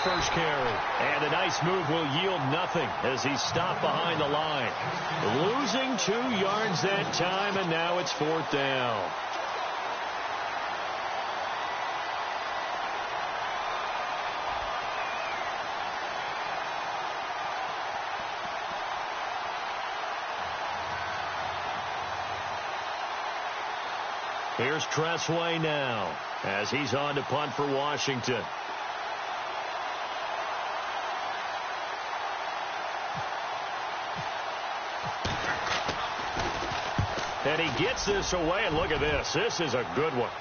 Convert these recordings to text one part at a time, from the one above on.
first carry. And a nice move will yield nothing as he stopped behind the line. Losing 2 yards that time, and now it's 4th down. Here's Tressway now as he's on to punt for Washington. And he gets this away, and look at this. This is a good one.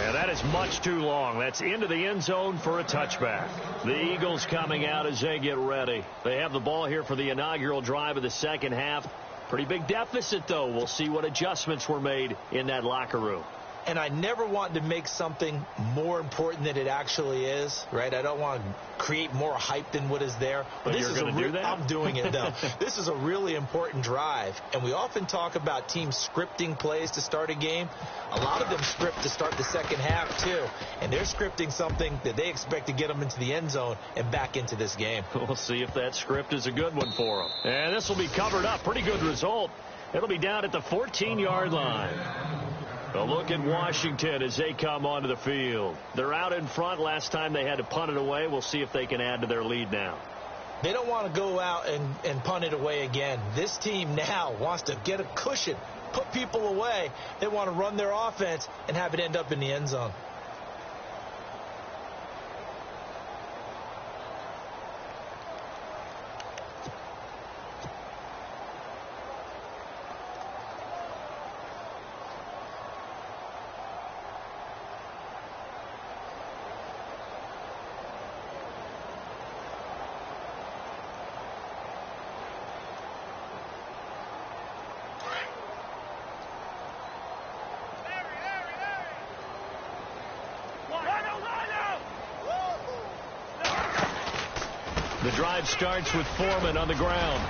And that is much too long. That's into the end zone for a touchback. The Eagles coming out as they get ready. They have the ball here for the inaugural drive of the second half. Pretty big deficit, though. We'll see what adjustments were made in that locker room. And I never want to make something more important than it actually is, right? I don't want to create more hype than what is there. But you're going to do that? I'm doing it, though. This is a really important drive. And we often talk about teams scripting plays to start a game. A lot of them script to start the second half, too. And they're scripting something that they expect to get them into the end zone and back into this game. We'll see if that script is a good one for them. And this will be covered up. Pretty good result. It'll be down at the 14-yard line. A look at Washington as they come onto the field. They're out in front. Last time they had to punt it away. We'll see if they can add to their lead now. They don't want to go out and punt it away again. This team now wants to get a cushion, put people away. They want to run their offense and have it end up in the end zone. The drive starts with Foreman on the ground.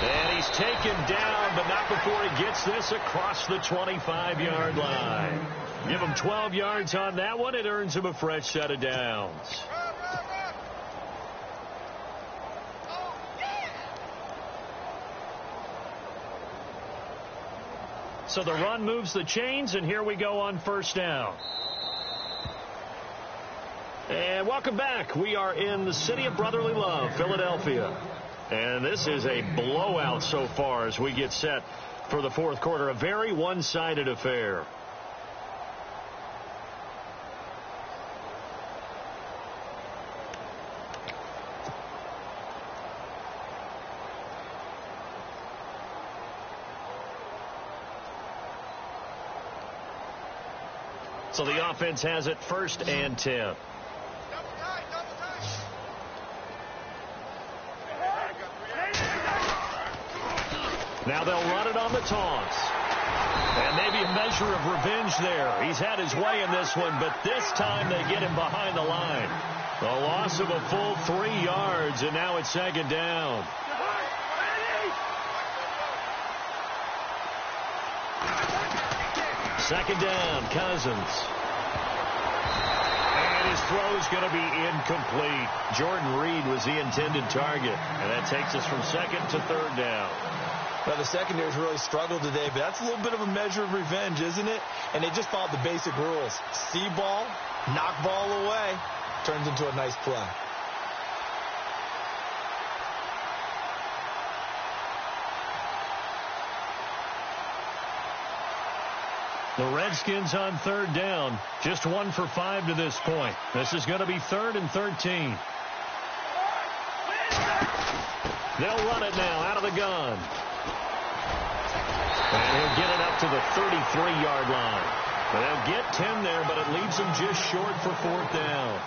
And he's taken down, but not before he gets this across the 25-yard line. Give him 12 yards on that one. It earns him a fresh set of downs. So the run moves the chains, and here we go on first down. And welcome back. We are in the city of brotherly love, Philadelphia. And this is a blowout so far as we get set for the fourth quarter. A very one-sided affair. So the offense has it 1st and 10. Now they'll run it on the toss. And maybe a measure of revenge there. He's had his way in this one, but this time they get him behind the line. A loss of a full 3 yards, and now it's 2nd down. Second down, Cousins. And his throw's going to be incomplete. Jordan Reed was the intended target. And that takes us from 2nd to 3rd down. Well, the secondary's really struggled today, but that's a little bit of a measure of revenge, isn't it? And they just followed the basic rules. See ball, knock ball away, turns into a nice play. The Redskins on 3rd down. Just 1 for 5 to this point. This is going to be 3rd and 13. They'll run it now out of the gun. And he'll get it up to the 33-yard line. They'll get 10 there, but it leaves them just short for 4th down.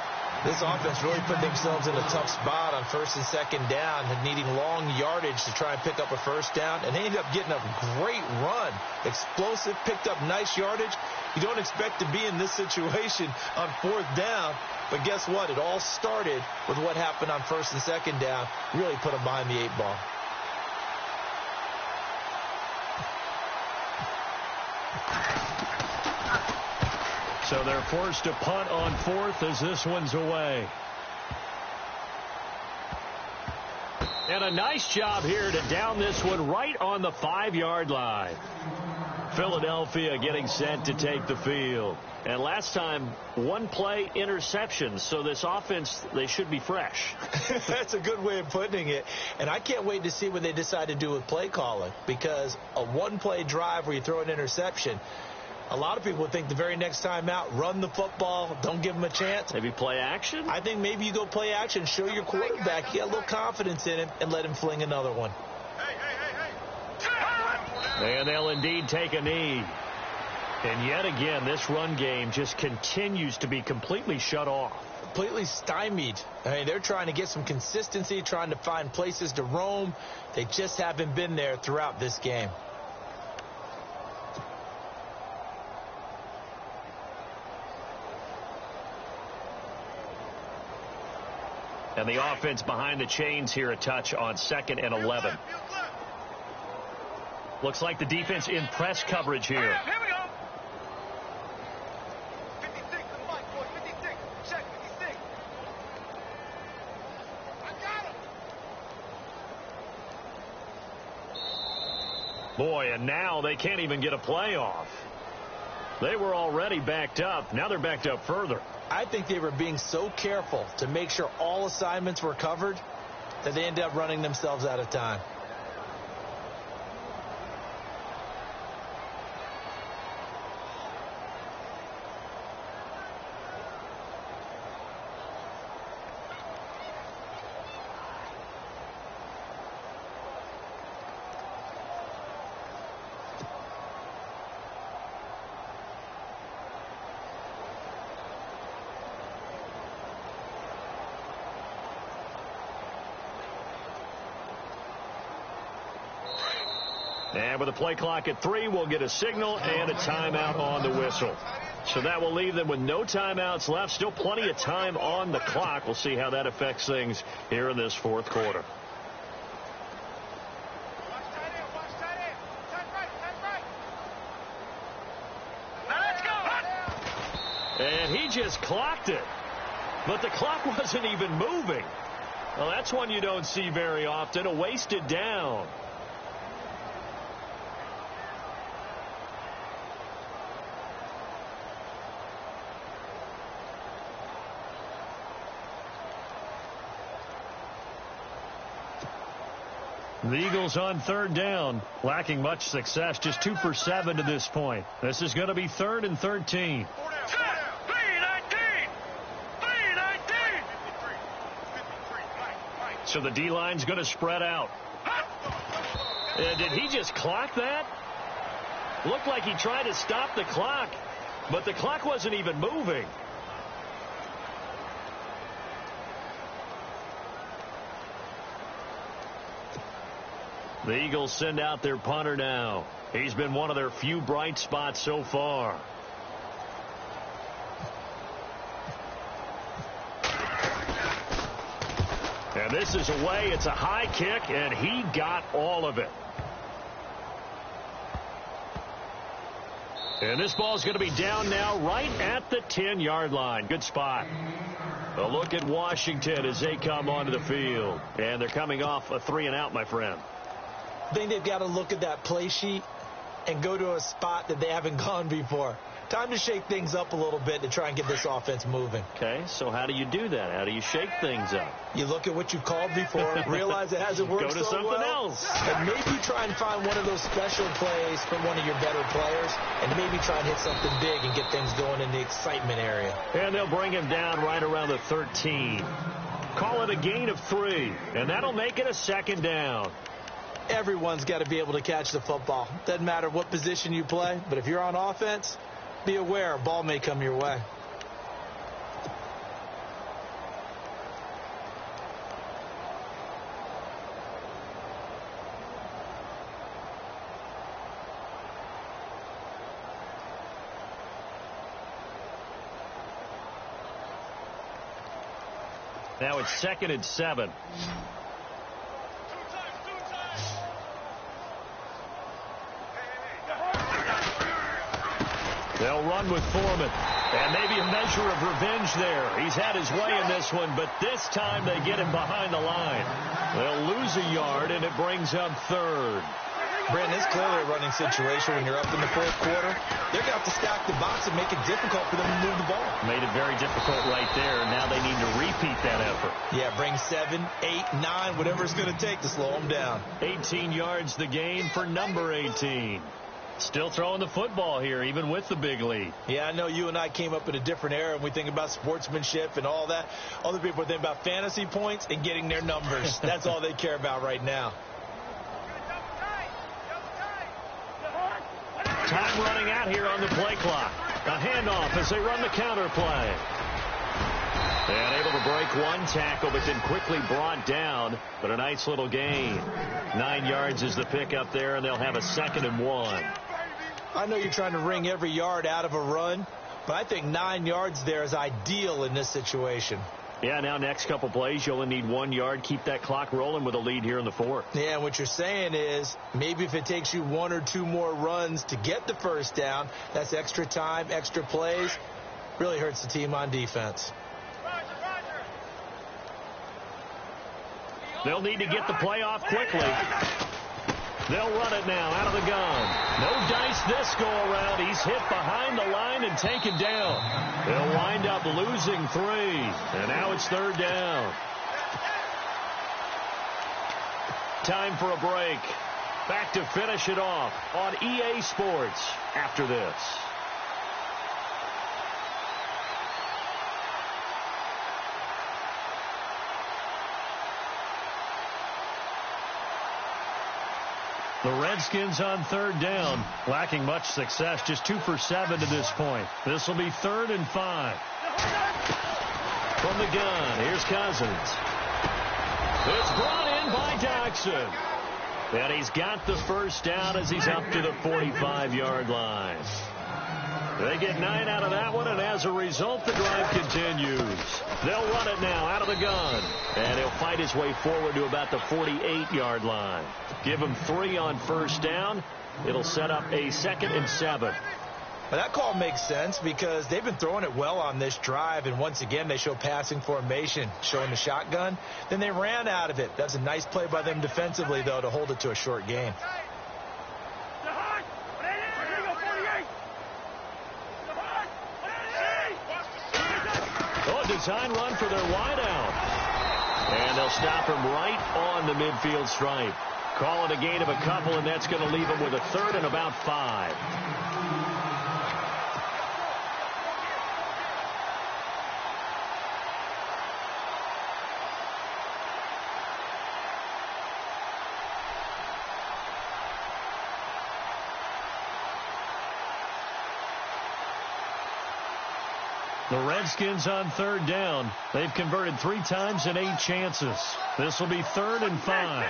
This offense really put themselves in a tough spot on 1st and 2nd down, and needing long yardage to try and pick up a 1st down. And they ended up getting a great run. Explosive, picked up nice yardage. You don't expect to be in this situation on 4th down. But guess what? It all started with what happened on 1st and 2nd down. Really put them behind the 8 ball. So they're forced to punt on fourth as this one's away. And a nice job here to down this one right on the 5-yard line. Philadelphia getting set to take the field. And last time, one play interception. So this offense, they should be fresh. That's a good way of putting it. And I can't wait to see what they decide to do with play calling. Because a one-play drive where you throw an interception, a lot of people think the very next time out, run the football, don't give them a chance. Maybe play action? I think maybe you go play action, show your quarterback, you got a little confidence in him, and let him fling another one. And they'll indeed take a knee. And yet again, this run game just continues to be completely shut off. Completely stymied. I mean, they're trying to get some consistency, trying to find places to roam. They just haven't been there throughout this game. And the offense behind the chains here a touch on 2nd and 11. Looks like the defense in press coverage here. Here we go. 56 to the mic, boy. 56. Check 56. I got him. Boy, and now they can't even get a play off. They were already backed up. Now they're backed up further. I think they were being so careful to make sure all assignments were covered that they ended up running themselves out of time. And with the play clock at 3, we'll get a signal and a timeout on the whistle. So that will leave them with no timeouts left. Still plenty of time on the clock. We'll see how that affects things here in this fourth quarter. And he just clocked it. But the clock wasn't even moving. Well, that's one you don't see very often. A wasted down. The Eagles on 3rd down, lacking much success, just 2 for 7 to this point. This is going to be 3rd and 13. So the D-line's going to spread out. And did he just clock that? Looked like he tried to stop the clock, but the clock wasn't even moving. The Eagles send out their punter now. He's been one of their few bright spots so far. And this is away. It's a high kick, and he got all of it. And this ball's going to be down now right at the 10-yard line. Good spot. A look at Washington as they come onto the field. And they're coming off a 3-and-out, my friend. I think they've got to look at that play sheet and go to a spot that they haven't gone before. Time to shake things up a little bit to try and get this offense moving. Okay, so how do you do that? How do you shake things up? You look at what you called before, realize it hasn't worked Go to so something well, else. and maybe try and find one of those special plays from one of your better players, and maybe try and hit something big and get things going in the excitement area. And they'll bring him down right around the 13. Call it a gain of 3, and that'll make it a 2nd down. Everyone's got to be able to catch the football. Doesn't matter what position you play, but if you're on offense, be aware a ball may come your way. Now it's 2nd and 7. They'll run with Foreman. And maybe a measure of revenge there. He's had his way in this one, but this time they get him behind the line. They'll lose a yard, and it brings up third. Brandon, it's clearly a running situation when you're up in the fourth quarter. They're going to have to stack the box and make it difficult for them to move the ball. Made it very difficult right there. Now they need to repeat that effort. Yeah, bring 7, 8, 9, whatever it's going to take to slow them down. 18 yards the gain for number 18. Still throwing the football here, even with the big lead. Yeah, I know you and I came up in a different era, and we think about sportsmanship and all that. Other people think about fantasy points and getting their numbers. That's all they care about right now. Time running out here on the play clock. A handoff as they run the counter play. And able to break one tackle, but then quickly brought down. But a nice little gain. 9 yards is the pickup there, and they'll have a 2nd and 1. I know you're trying to wring every yard out of a run, but I think 9 yards there is ideal in this situation. Yeah, now next couple plays, you only need 1 yard. Keep that clock rolling with a lead here in the fourth. Yeah, and what you're saying is maybe if it takes you 1 or 2 more runs to get the first down, that's extra time, extra plays. Really hurts the team on defense. They'll need to get the play off quickly. They'll run it now out of the gun. No dice this go around. He's hit behind the line and taken down. They'll wind up losing 3. And now it's 3rd down. Time for a break. Back to finish it off on EA Sports after this. The Redskins on 3rd down, lacking much success, just 2 for 7 to this point. This will be 3rd and 5. From the gun, here's Cousins. It's brought in by Jackson. And he's got the first down as he's up to the 45-yard line. They get 9 out of that one, and as a result, the drive continues. They'll run it now out of the gun. And he'll fight his way forward to about the 48-yard line. Give him 3 on first down. It'll set up a 2nd and 7. Well, that call makes sense because they've been throwing it well on this drive, and once again, they show passing formation, showing the shotgun. Then they ran out of it. That's a nice play by them defensively, though, to hold it to a short gain. Design run for their wideout. And they'll stop him right on the midfield stripe. Call it a gain of a couple, and that's going to leave him with a 3rd and about 5. The Redskins on 3rd down. They've converted 3 times in 8 chances. This will be 3rd and 5.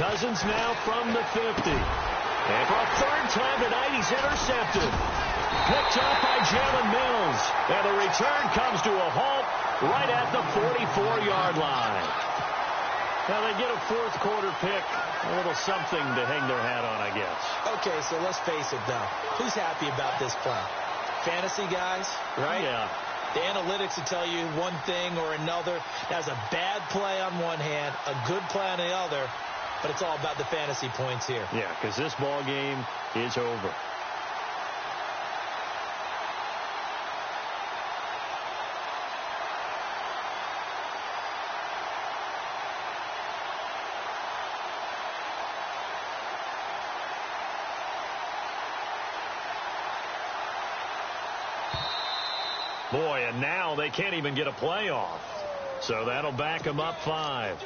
Cousins now from the 50. And for a 3rd time tonight, he's intercepted. Picked up by Jalen Mills. And the return comes to a halt right at the 44-yard line. Now they get a 4th quarter pick. A little something to hang their hat on, I guess. Okay, so let's face it, though. Who's happy about this play? Fantasy guys, right? Yeah. The analytics will tell you one thing or another. That's a bad play on one hand, a good play on the other, but it's all about the fantasy points here. Yeah, because this ball game is over. Boy, and now they can't even get a play off. So that'll back them up 5.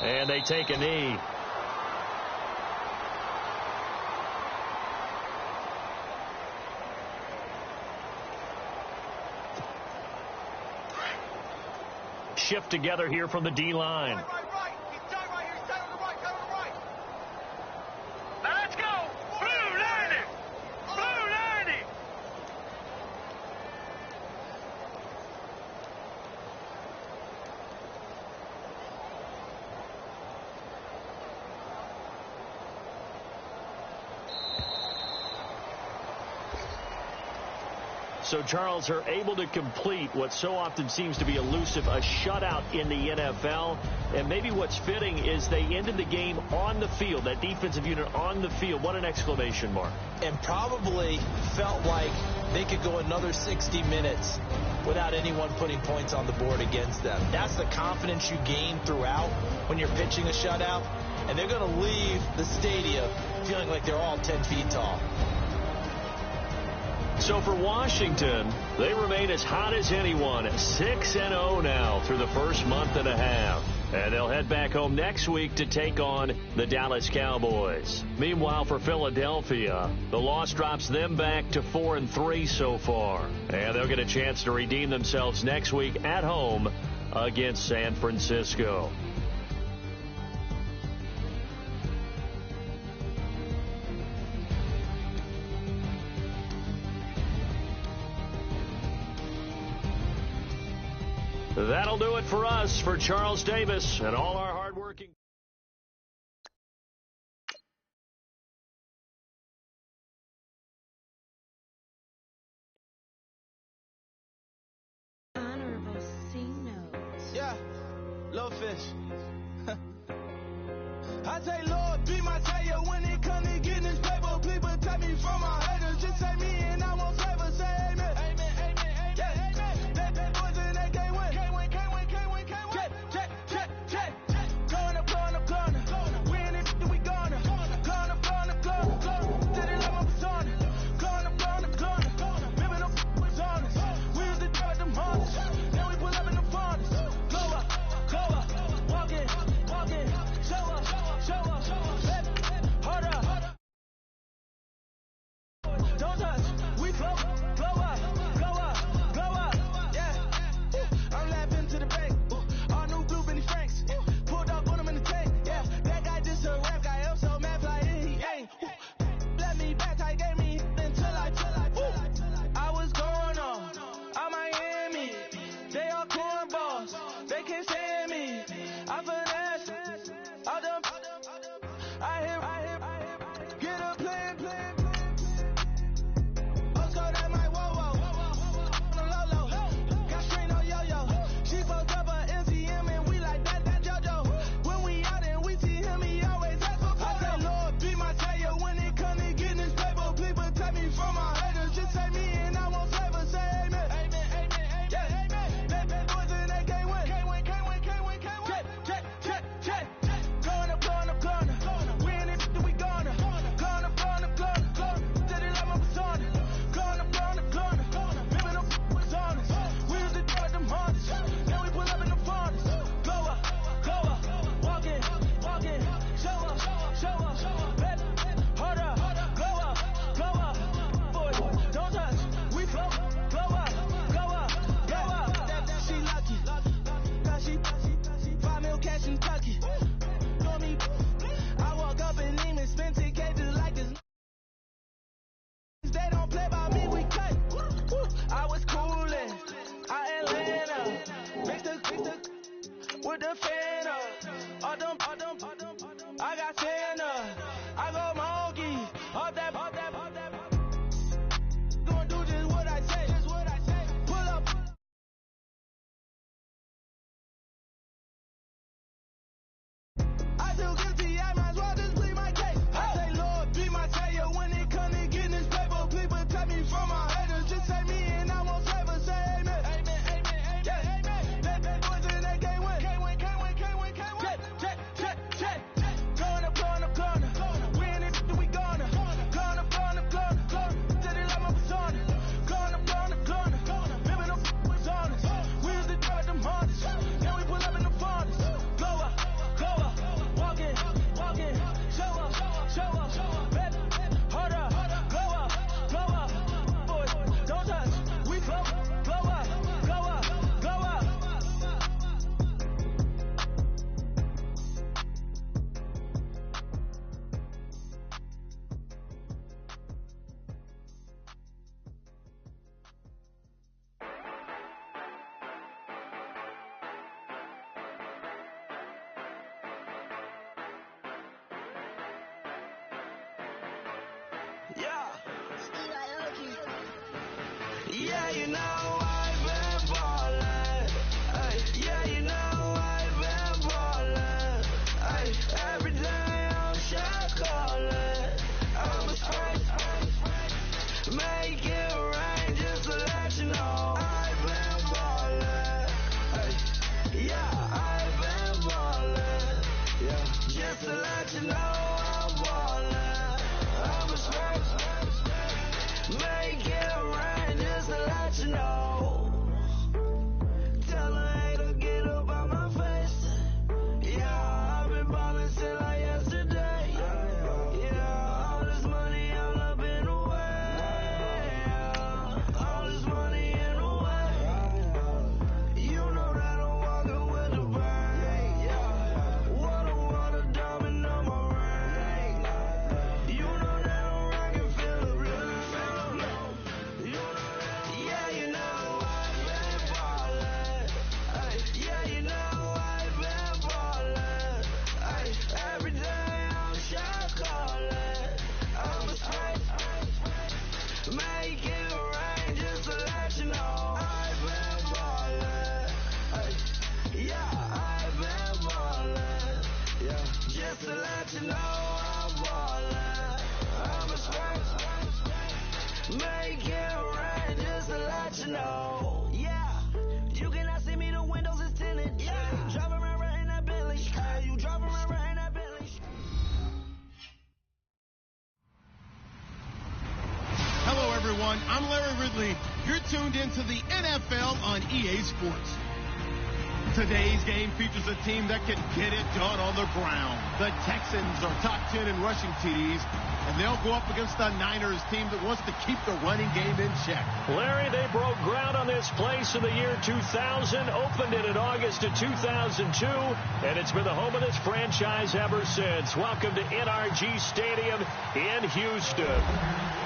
And they take a knee. shift together here from the D-line. Right. He's tight right here. He's tight on the right. Tight on the right. Now let's go. Blue 90. Blue 90. So Charles are able to complete what so often seems to be elusive, a shutout in the NFL. And maybe what's fitting is they ended the game on the field, that defensive unit on the field. What an exclamation mark. And probably felt like they could go another 60 minutes without anyone putting points on the board against them. That's the confidence you gain throughout when you're pitching a shutout. And they're going to leave the stadium feeling like they're all 10 feet tall. So for Washington, they remain as hot as anyone, 6-0 now through the first month and a half. And they'll head back home next week to take on the Dallas Cowboys. Meanwhile, for Philadelphia, the loss drops them back to 4-3 so far. And they'll get a chance to redeem themselves next week at home against San Francisco. That'll do it for us, for Charles Davis and all our hardworking. Honorable C notes. Yeah, little fish. I say, Lord, be my savior when it comes to getting this paper. Please protect me from my haters. Just say me and I won't ever say amen. Amen. Yeah. That boys in that game win. Can't win. Check. Going up. Win it, we gonna. Going up. Did it like my persona. Going up. Ripping up was honest. We was the judge, them honest. Then we pull up in the furnace. Go up. Walk in. Show up. Hold up. Don't touch. We flow up. Yeah. I'm laughing to the bank. All new blue Benny Franks. Pulled up, put him in the tank. Yeah. That guy just a rap guy. I'm so mad, fly in, he ain't. Let me back, I gave me until I was going on. I'm Miami. They all cornballs. They can't stand me. I finesse. All them. I hear. Get a plan. Let's go that my whoa. On the low. Got straight on yo-yo. She fucked up her MCM and we like that JoJo. When we out and we see him, he always ask for photo. I say, Lord, be my savior when it comes to getting this paper. Please protect me from my haters. Just say me and I won't ever say amen. Amen. Yeah. That boys in that game win. Can't win. Check. Going up. Win it, we gonna. Going up. Did it like my persona. Going up. Ripping up was honest. We was the judge, them honest. Then we pull up in the furnace. Go up. Walk in. Show up. Hold up. Go up. Boy, don't touch. We flow. Go up. She lucky. Cause she 5 mil cash in Kentucky. Know me. I walk up and even spend 10K just like this. They don't play by me, we cut. I was coolin'. Atlanta. Mixed with the fan up. All them. I got Santa. I go monkey. All that. Gonna do just what I say. Pull up. I feel guilty, I might as well just plead my case. I say, Lord, be my savior when it comes to getting this paper. Please protect me from my haters. Just say me and I won't ever say amen. Yeah. That boys in that game win. Can't win. Yeah, you know I've been ballin'. Ay, yeah, you know I've been ballin'. Ay, every day I'm shot callin'. I'm a straight, make it rain just to let you know I've been ballin'. Ay, yeah, I've been ballin'. Yeah, just to let you know I'm ballin'. I'm a straight, make it rain just to let you know. Tell a hater get up out my face. Yeah, I've been ballin' since like yesterday. Yeah, all this money all up in the way. All this money in the way. You know that I'm walking with the brain. Water, water, diamond on my ring. You know that I'm rockin', feel the blood. You know that, yeah, you know I've been ballin'. Ay, yeah, you know I've been ballin'. Ay, every day I'm shot callin'. I'm a straight, make it rain just to let you know I've been ballin'. Ay, yeah, I've been ballin'. Yeah, just to let you know I'm ballin'. I'm a straight, make it rain just to let you know. Yeah, you cannot see me, the windows is tinted. Yeah, driving around right in that Bentley. Hey, you driving around right in that Bentley. Hello, everyone. I'm Larry Ridley. You're tuned into the NFL on EA Sports. Today's game features a team that can get it done on the ground. The Texans are top 10 in rushing TDs, and they'll go up against the Niners team that wants to keep the running game in check. Larry, they broke ground on this place in the year 2000, opened it in August of 2002, and it's been the home of this franchise ever since. Welcome to NRG Stadium in Houston.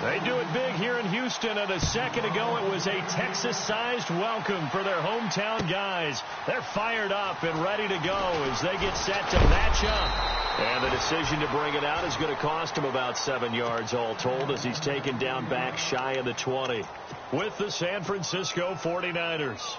They do it big here in Houston, and a second ago it was a Texas-sized welcome for their hometown guys. They're fired up and ready to go as they get set to match up. And the decision to bring it out is going to cost him about 7 yards all told as he's taken down back shy of the 20 with the San Francisco 49ers.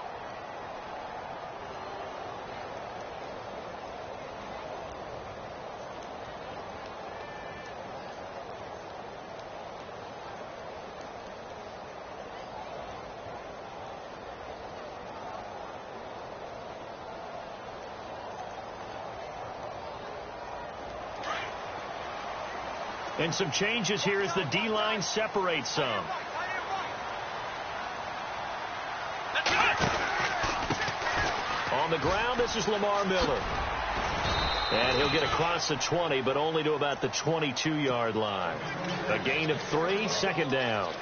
And some changes here as the D-line separates some. On the ground, this is Lamar Miller. And he'll get across the 20, but only to about the 22-yard line. A gain of 3, second down.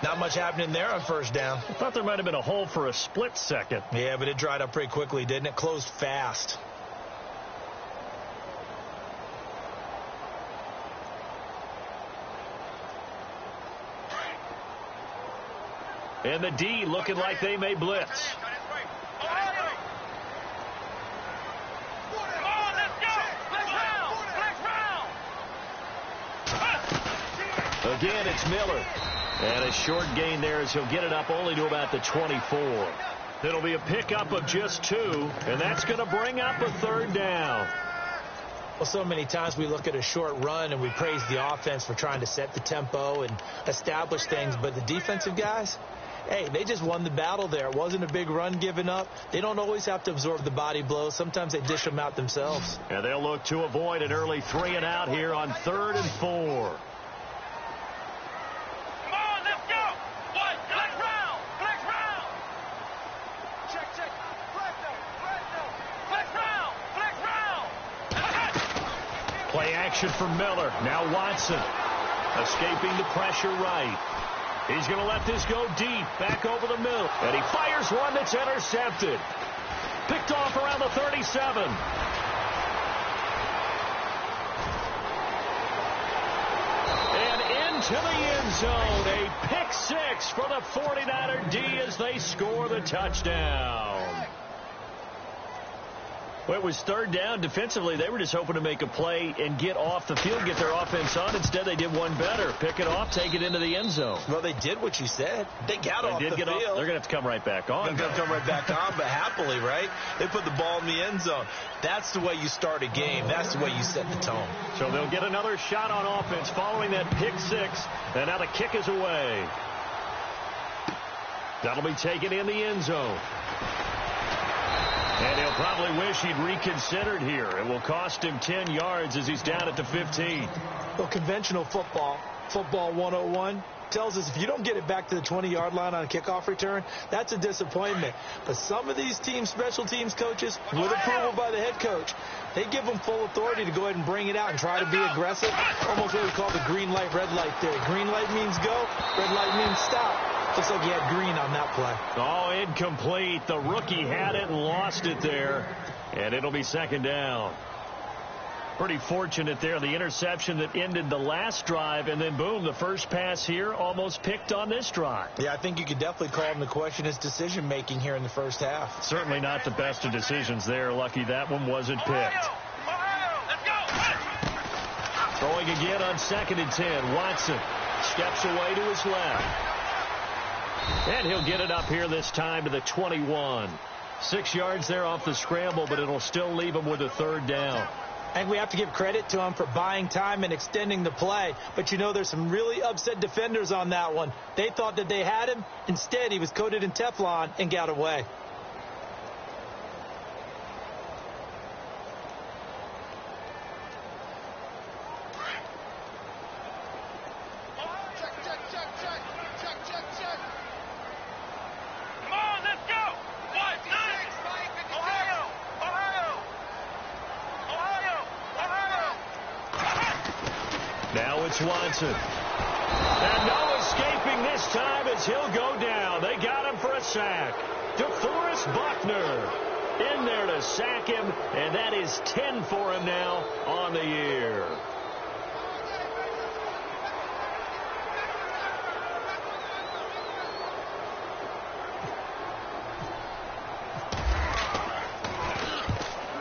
Not much happening there on first down. I thought there might have been a hole for a split second. Yeah, but it dried up pretty quickly, didn't it? Closed fast. And the D looking like they may blitz. Again, it's Miller. And a short gain there as he'll get it up only to about the 24. It'll be a pickup of just 2, and that's going to bring up a third down. Well, so many times we look at a short run and we praise the offense for trying to set the tempo and establish things, but the defensive guys, hey, they just won the battle there. It wasn't a big run given up. They don't always have to absorb the body blows. Sometimes they dish them out themselves. And they'll look to avoid an early 3 and out here on 3rd and 4. Come on, let's go. One, flex round, flex round. Check, check. Flex round, flex round. Play action for Miller. Now Watson escaping the pressure right. He's going to let this go deep, back over the middle. And he fires one that's intercepted. Picked off around the 37. And into the end zone. A pick 6 for the 49er D as they score the touchdown. Well, it was third down. Defensively, they were just hoping to make a play and get off the field, get their offense on. Instead, they did one better. Pick it off, take it into the end zone. Well, they did what you said. They got off the field. They're going to have to come right back on. They're going to come right back on, but happily, right? They put the ball in the end zone. That's the way you start a game. That's the way you set the tone. So they'll get another shot on offense following that pick six. And now the kick is away. That'll be taken in the end zone. And he'll probably wish he'd reconsidered here. It will cost him 10 yards as he's down at the 15. Well, conventional football 101, tells us if you don't get it back to the 20-yard line on a kickoff return, that's a disappointment. But some of these teams, special teams coaches, with approval by the head coach, they give them full authority to go ahead and bring it out and try to be aggressive. Almost what we call the green light, red light theory. Green light means go, red light means stop. Looks like he had green on that play. Oh, incomplete. The rookie had it and lost it there. And it'll be second down. Pretty fortunate there. The interception that ended the last drive, and then, boom, the first pass here almost picked on this drive. Yeah, I think you could definitely call him to question his decision-making here in the first half. Certainly not the best of decisions there. Lucky that one wasn't picked. Throwing again on 2nd and 10. Watson steps away to his left. And he'll get it up here this time to the 21. 6 yards there off the scramble, but it'll still leave him with a third down. I think we have to give credit to him for buying time and extending the play. But, you know, there's some really upset defenders on that one. They thought that they had him. Instead, he was coated in Teflon and got away. Watson. And no escaping this time as he'll go down. They got him for a sack. DeForest Buckner in there to sack him, and that is 10 for him now on the year.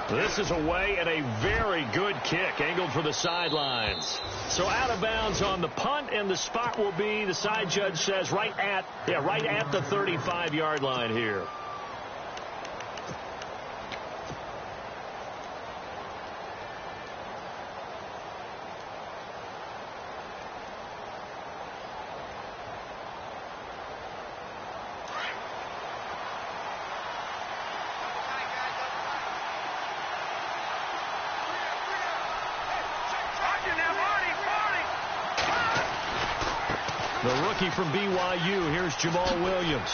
This is away and a very good kick angled for the sidelines. So out of bounds on the punt, and the spot will be, the side judge says, right at the 35-yard line here. The rookie from BYU, here's Jamal Williams.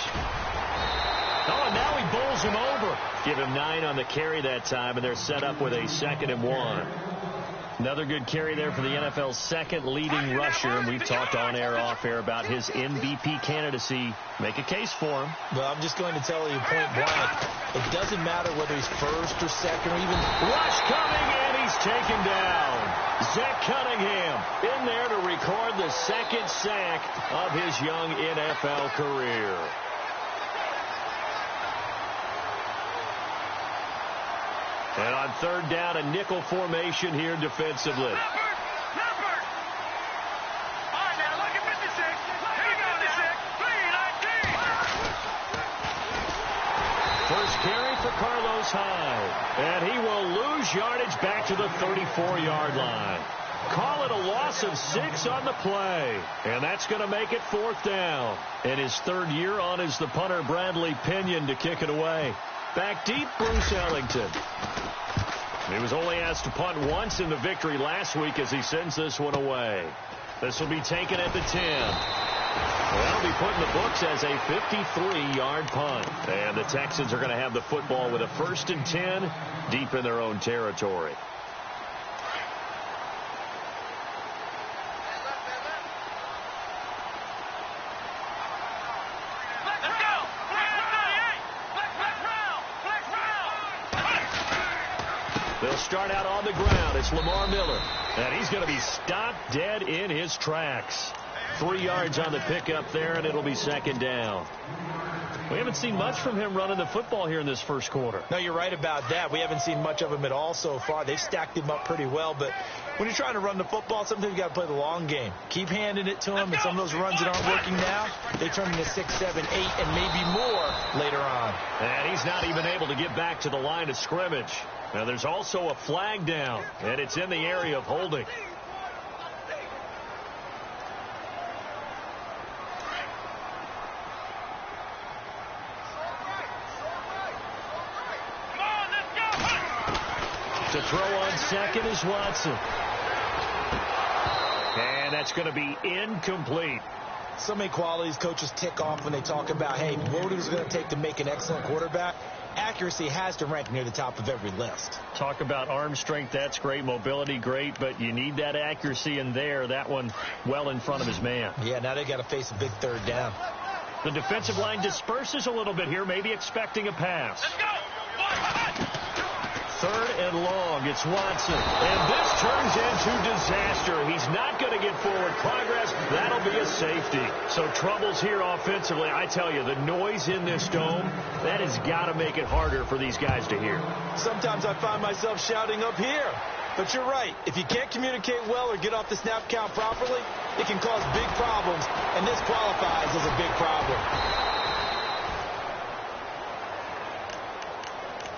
Oh, and now he bowls him over. Give him 9 on the carry that time, and they're set up with a 2nd and 1. Another good carry there for the NFL's second leading rusher, and we've talked on air, off air about his MVP candidacy. Make a case for him. Well, I'm just going to tell you point blank. It doesn't matter whether he's first or second or even... Rush coming, and he's taken down. Zach Cunningham in there to record the second sack of his young NFL career. And on third down, a nickel formation here defensively. All right, now look at 56. Here you go, 319. First carry for Carlos Hyde. And he will lose yardage back to the 34-yard line. Call it a loss of 6 on the play. And that's going to make it 4th down. And his third year on is the punter Bradley Pinion to kick it away. Back deep, Bruce Ellington. He was only asked to punt once in the victory last week as he sends this one away. This will be taken at the 10. That'll be put in the books as a 53-yard punt. And the Texans are going to have the football with a 1st and 10 deep in their own territory. They'll start out on the ground. It's Lamar Miller. And he's going to be stopped dead in his tracks. 3 yards on the pickup there, and it'll be second down. We haven't seen much from him running the football here in this first quarter. No, you're right about that. We haven't seen much of him at all so far. They've stacked him up pretty well, but when you're trying to run the football, sometimes you got to play the long game. Keep handing it to him, and some of those runs that aren't working now, they turn into 6, 7, 8, and maybe more later on. And he's not even able to get back to the line of scrimmage. Now, there's also a flag down, and it's in the area of holding. To throw on second is Watson. And that's going to be incomplete. So many qualities coaches tick off when they talk about, hey, what is it going to take to make an excellent quarterback? Accuracy has to rank near the top of every list. Talk about arm strength, that's great. Mobility, great. But you need that accuracy in there. That one well in front of his man. Yeah, now they got to face a big third down. The defensive line disperses a little bit here, maybe expecting a pass. Let's go. 3rd and long. It's Watson. And this turns into disaster. He's not going to get forward progress. That'll be a safety. So troubles here offensively. I tell you, the noise in this dome, that has got to make it harder for these guys to hear. Sometimes I find myself shouting up here. But you're right. If you can't communicate well or get off the snap count properly, it can cause big problems. And this qualifies as a big problem.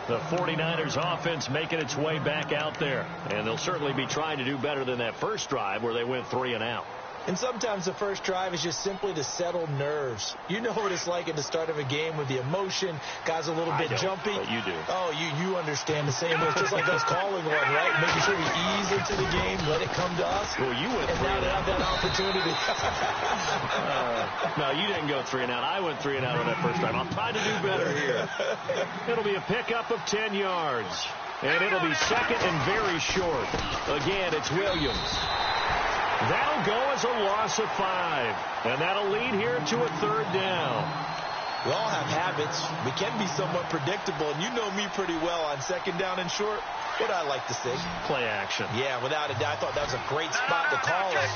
The 49ers offense making its way back out there. And they'll certainly be trying to do better than that first drive where they went 3 and out. And sometimes the first drive is just simply to settle nerves. You know what it's like at the start of a game with the emotion. Guys a little bit jumpy. But you do. Oh, you understand the same way. It's just like us calling one, right? Making sure we ease into the game, let it come to us. Well, you went 3 and now and they out. have that opportunity. No, you didn't go 3 and out. I went 3 and out on that first drive. I'll try to do better here. It'll be a pickup of 10 yards. And it'll be second and very short. Again, it's Williams. That'll go as a loss of 5. And that'll lead here to a 3rd down. We all have habits. We can be somewhat predictable. And you know me pretty well on 2nd down and short. What I like to see. Play action. Yeah, without a doubt. I thought that was a great spot to call it.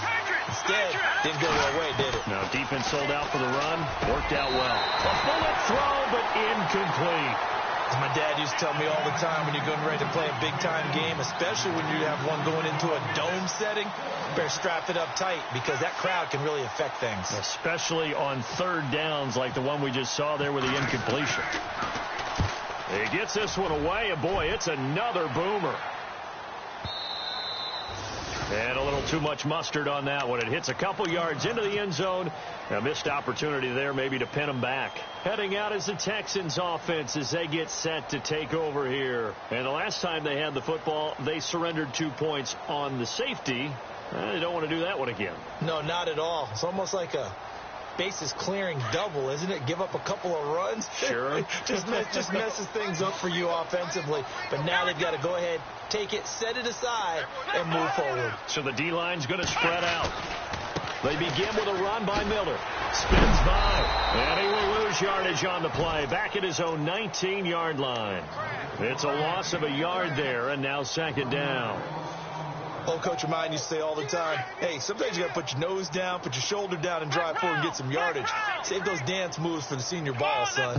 Instead, didn't go their way, did it? No, defense sold out for the run. Worked out well. A bullet throw, but incomplete. As my dad used to tell me all the time, when you're getting ready to play a big-time game, especially when you have one going into a dome setting, better strap it up tight because that crowd can really affect things. Especially on 3rd downs like the one we just saw there with the incompletion. He gets this one away, and boy, it's another boomer. And a little too much mustard on that one. It hits a couple yards into the end zone. A missed opportunity there maybe to pin them back. Heading out is the Texans offense as they get set to take over here. And the last time they had the football, they surrendered 2 points on the safety. They don't want to do that one again. No, not at all. It's almost like a bases clearing double, isn't it? Give up a couple of runs. Sure. just messes things up for you offensively. But now they've got to go ahead, take it, set it aside, and move forward. So the D-line's going to spread out. They begin with a run by Miller. Spins by. And he will lose yardage on the play. Back at his own 19-yard line. It's a loss of a yard there, and now 2nd down. Old coach of mine used to say all the time, hey, sometimes you got to put your nose down, put your shoulder down, and drive forward and get some yardage. Save those dance moves for the senior ball, son.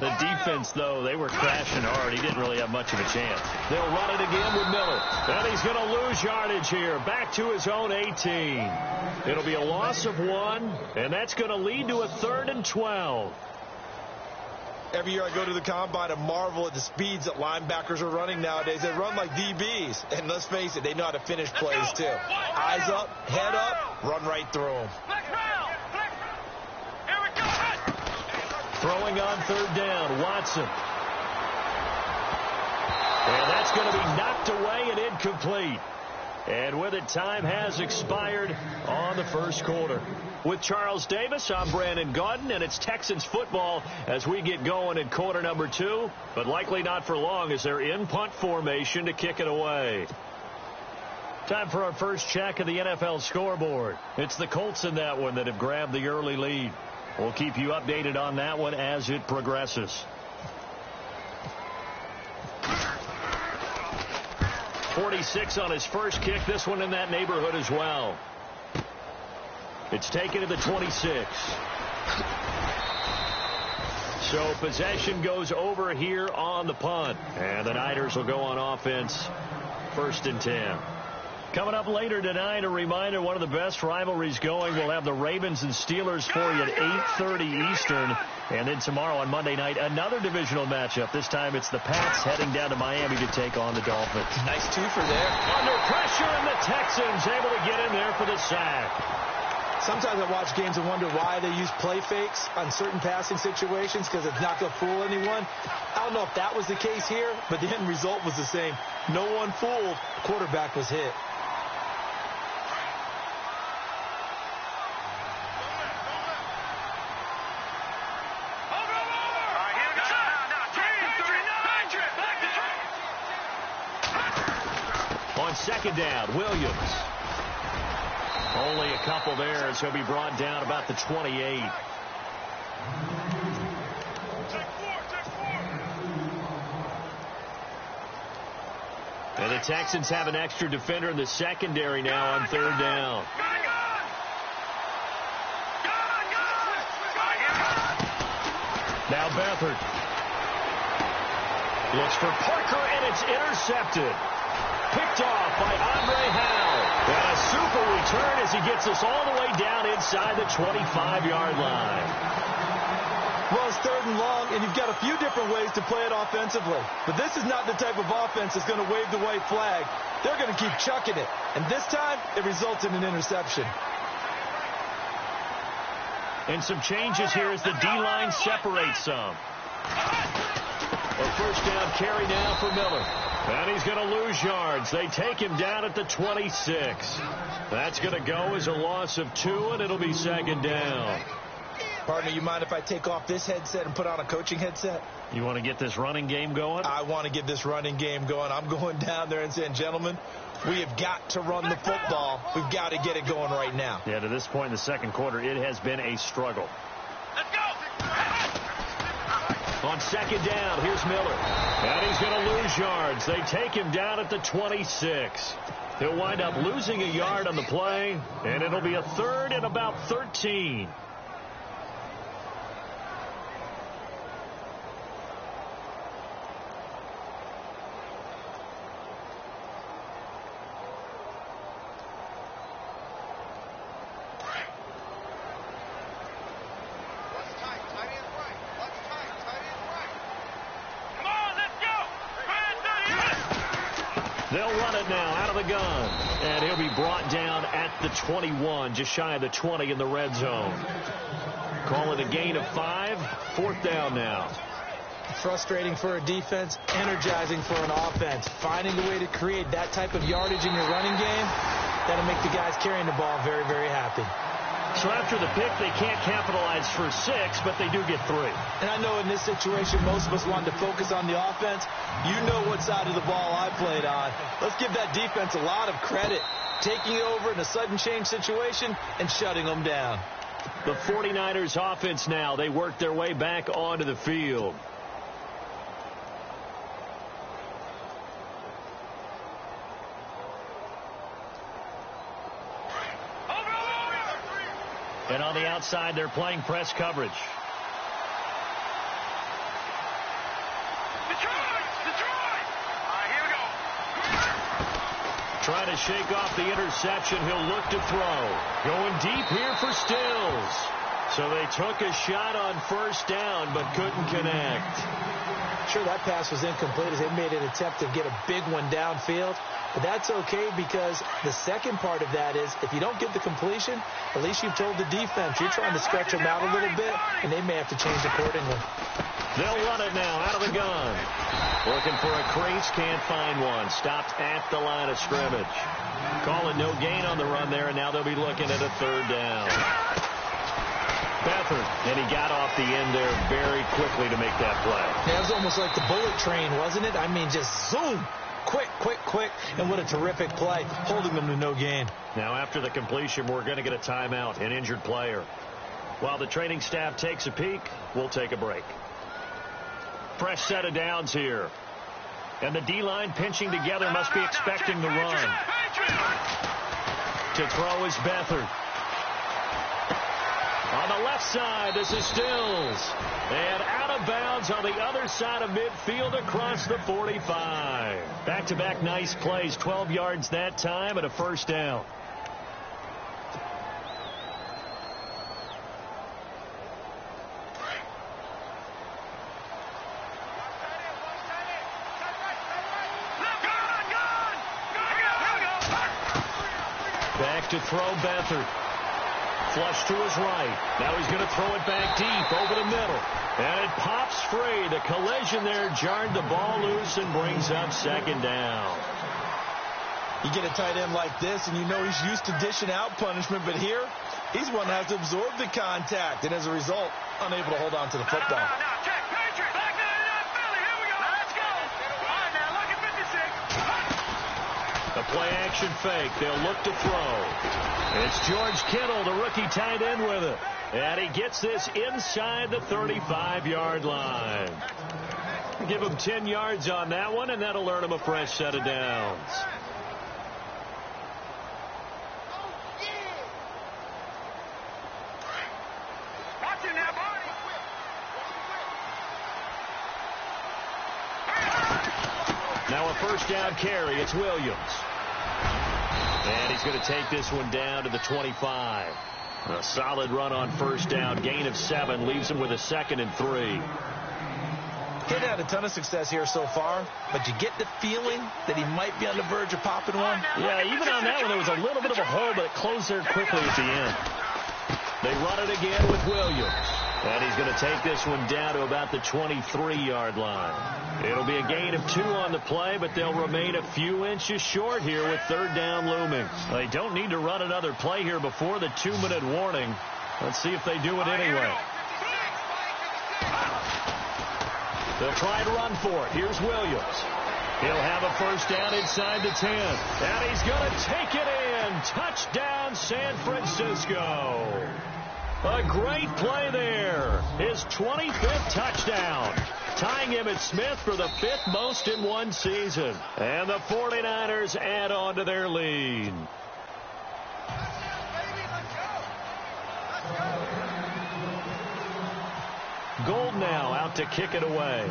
The defense, though, they were crashing hard. He didn't really have much of a chance. They'll run it again with Miller. And he's going to lose yardage here. Back to his own 18. It'll be a loss of 1, and that's going to lead to a 3rd and 12. Every year I go to the combine and marvel at the speeds that linebackers are running nowadays. They run like DBs. And let's face it, they know how to finish plays too. Eyes up, head up, run right through them. Here we go. Throwing on 3rd down, Watson. And that's going to be knocked away and incomplete. And with it, time has expired on the first quarter. With Charles Davis, I'm Brandon Gaudin, and it's Texans football as we get going in quarter number 2, but likely not for long as they're in punt formation to kick it away. Time for our first check of the NFL scoreboard. It's the Colts in that one that have grabbed the early lead. We'll keep you updated on that one as it progresses. 46 on his first kick. This one in that neighborhood as well. It's taken to the 26. So possession goes over here on the punt. And the Niners will go on offense, 1st and 10. Coming up later tonight, a reminder, one of the best rivalries going. We'll have the Ravens and Steelers for you at 8:30 Eastern. And then tomorrow on Monday night, another divisional matchup. This time it's the Pats heading down to Miami to take on the Dolphins. Nice twofer there. Under pressure, and the Texans able to get in there for the sack. Sometimes I watch games and wonder why they use play fakes on certain passing situations, because it's not going to fool anyone. I don't know if that was the case here, but the end result was the same. No one fooled. The quarterback was hit. On 2nd down, Williams. Only a couple there as he'll be brought down about the 28. And the Texans have an extra defender in the secondary now on 3rd down. Now Beathard looks for Parker, and it's intercepted. Picked off by Andre Howe. And a super return as he gets us all the way down inside the 25-yard line. Well, it's 3rd and long, and you've got a few different ways to play it offensively. But this is not the type of offense that's going to wave the white flag. They're going to keep chucking it. And this time, it results in an interception. And some changes here as the D-line separates some. A 1st down carry now for Miller. And he's going to lose yards. They take him down at the 26. That's going to go as a loss of 2, and it'll be 2nd down. Partner, you mind if I take off this headset and put on a coaching headset? You want to get this running game going? I want to get this running game going. I'm going down there and saying, gentlemen, we have got to run the football. We've got to get it going right now. Yeah, to this point in the 2nd quarter, it has been a struggle. Let's go! On 2nd down, here's Miller. And he's going to lose yards. They take him down at the 26. He'll wind up losing a yard on the play, and it'll be a 3rd and about 13. They'll run it now out of the gun. And he'll be brought down at the 21, just shy of the 20 in the red zone. Call it a gain of 5. 4th down now. Frustrating for a defense, energizing for an offense. Finding a way to create that type of yardage in your running game, that'll make the guys carrying the ball very, very happy. So after the pick, they can't capitalize for 6, but they do get 3. And I know in this situation, most of us wanted to focus on the offense. You know what side of the ball I played on. Let's give that defense a lot of credit. Taking over in a sudden change situation and shutting them down. The 49ers offense now, they work their way back onto the field. And on the outside, they're playing press coverage. Here we go. Trying to shake off the interception. He'll look to throw. Going deep here for Stills. So they took a shot on 1st down, but couldn't connect. Sure, that pass was incomplete as they made an attempt to get a big one downfield. But that's okay, because the second part of that is if you don't get the completion, at least you've told the defense you're trying to stretch them out a little bit, and they may have to change accordingly. They'll run it now out of the gun. Looking for a crease, can't find one. Stopped at the line of scrimmage. Calling no gain on the run there, and now they'll be looking at a 3rd down. Beathard, and he got off the end there very quickly to make that play. Yeah, it was almost like the bullet train, wasn't it? I mean, just zoom. Quick, quick, quick, and what a terrific play, holding them to no gain. Now, after the completion, we're going to get a timeout, an injured player. While the training staff takes a peek, we'll take a break. Fresh set of downs here. And the D-line pinching together must be expecting the run. To throw is Beathard. On the left side, this is Stills. And out of bounds on the other side of midfield across the 45. Back-to-back nice plays, 12 yards that time and a first down. Back to throw Beathard. Flush to his right. Now he's going to throw it back deep over the middle. And it pops free. The collision there jarred the ball loose and brings up second down. You get a tight end like this, and you know he's used to dishing out punishment, but here, he's one that has to absorb the contact, and as a result, unable to hold on to the football. Now, check, Patriot, back to the Philly, here we go. Let's go. All right, now, look at 56. A play-action fake. They'll look to throw. It's George Kittle, the rookie tight end with it. And he gets this inside the 35-yard line. Give him 10 yards on that one, and that'll earn him a fresh set of downs. Watch it now, Barney. Now a first down carry. It's Williams. And he's going to take this one down to the 25. A solid run on first down. Gain of 7 leaves him with a 2nd and 3. He's had a ton of success here so far, but you get the feeling that he might be on the verge of popping one. Yeah, even on that one, there was a little bit of a hole, but it closed there quickly at the end. They run it again with Williams. And he's going to take this one down to about the 23-yard line. It'll be a gain of 2 on the play, but they'll remain a few inches short here with third down looming. They don't need to run another play here before the 2-minute warning. Let's see if they do it anyway. They'll try and run for it. Here's Williams. He'll have a first down inside the 10. And he's going to take it in. Touchdown, San Francisco. A great play there. His 25th touchdown. Tying him at Smith for the 5th most in one season. And the 49ers add on to their lead. Gold now out to kick it away.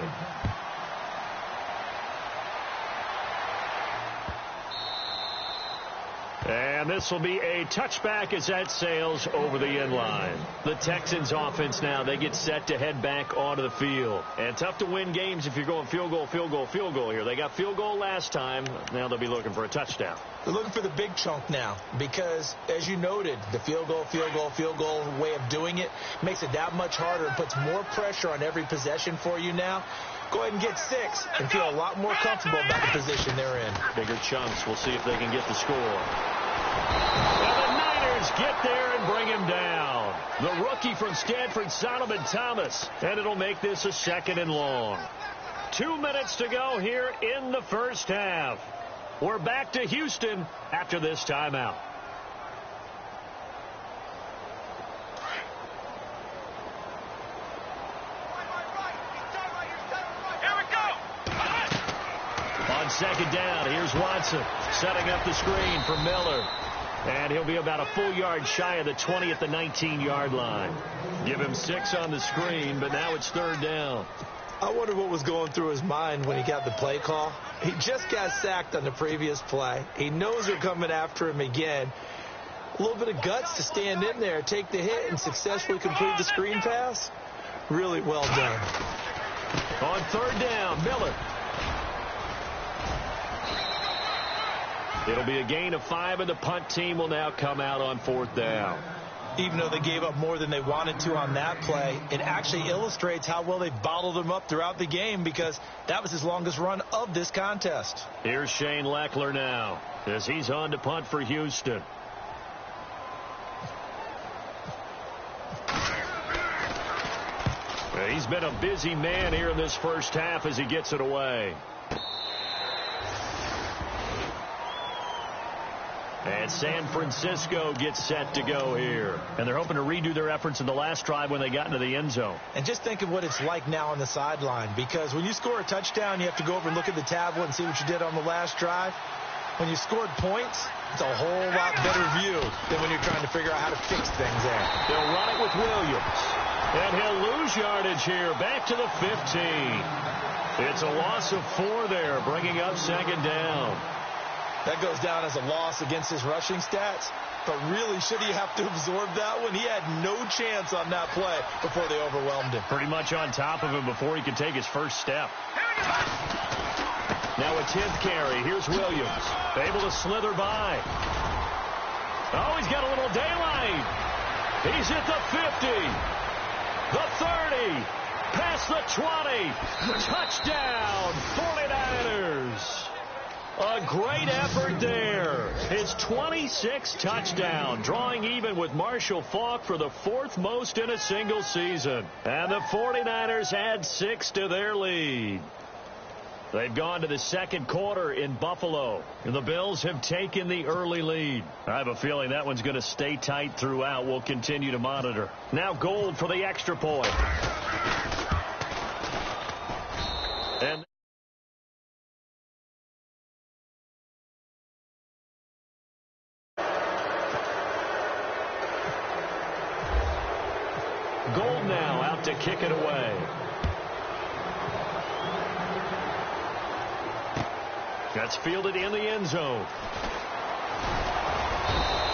And this will be a touchback as that sails over the end line. The Texans offense now, they get set to head back onto the field. And tough to win games if you're going field goal, field goal, field goal here. They got field goal last time. Now they'll be looking for a touchdown. They're looking for the big chunk now because, as you noted, the field goal way of doing it makes it that much harder and puts more pressure on every possession for you now. Go ahead and get 6 and feel a lot more comfortable about the position they're in. Bigger chunks. We'll see if they can get the score. And the Niners get there and bring him down. The rookie from Stanford, Solomon Thomas. And it'll make this a 2nd and long. 2 minutes to go here in the first half. We're back to Houston after this timeout. On second down, here's Watson setting up the screen for Miller. And he'll be about a full yard shy of the 20 at the 19-yard line. Give him 6 on the screen, but now it's third down. I wonder what was going through his mind when he got the play call. He just got sacked on the previous play. He knows they're coming after him again. A little bit of guts to stand in there, take the hit, and successfully complete the screen pass. Really well done. On third down, Miller. It'll be a gain of 5, and the punt team will now come out on 4th down. Even though they gave up more than they wanted to on that play, it actually illustrates how well they bottled him up throughout the game because that was his longest run of this contest. Here's Shane Leckler now as he's on to punt for Houston. He's been a busy man here in this first half as he gets it away. And San Francisco gets set to go here. And they're hoping to redo their efforts in the last drive when they got into the end zone. And just think of what it's like now on the sideline. Because when you score a touchdown, you have to go over and look at the tablet and see what you did on the last drive. when you scored points, it's a whole lot better view than when you're trying to figure out how to fix things there. They'll run it with Williams. And he'll lose yardage here, back to the 15. It's a loss of 4 there, bringing up second down. That goes down as a loss against his rushing stats. But really, should he have to absorb that one? He had no chance on that play before they overwhelmed him. Pretty much on top of him before he could take his first step. Now a 10th carry. Here's Williams. Able to slither by. Oh, he's got a little daylight. He's at the 50. The 30. Past the 20. Touchdown, 49ers. A great effort there. His 26th touchdown, drawing even with Marshall Faulk for the 4th most in a single season. And the 49ers add 6 to their lead. They've gone to the second quarter in Buffalo, and the Bills have taken the early lead. I have a feeling that one's going to stay tight throughout. We'll continue to monitor. Now Gold for the extra point. And Gold now out to kick it away. That's fielded in the end zone.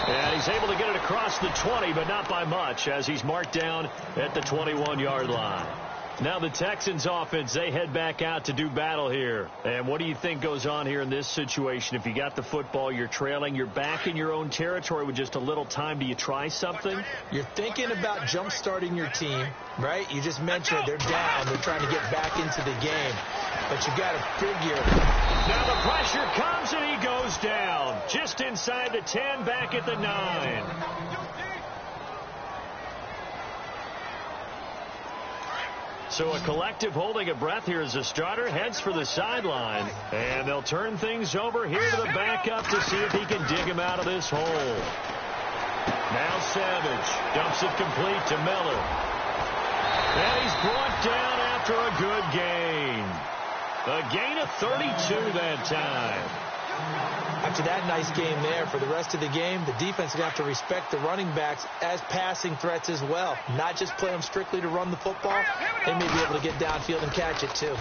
And he's able to get it across the 20, but not by much, as he's marked down at the 21-yard line. Now the Texans offense, they head back out to do battle here. And what do you think goes on here in this situation? If you got the football, you're trailing, you're back in your own territory with just a little time. Do you try something? You're thinking about jump-starting your team, right? You just mentioned it. They're down. They're trying to get back into the game. But you got to figure. Now the pressure comes, and he goes down. Just inside the 10, back at the 9. So a collective holding of breath here as the starter heads for the sideline. And they'll turn things over here to the backup to see if he can dig him out of this hole. Now Savage dumps it complete to Miller. And he's brought down after a good gain. A gain of 32 that time. After that nice game there, for the rest of the game, the defense is going to have to respect the running backs as passing threats as well. Not just play them strictly to run the football. They may be able to get downfield and catch it, too.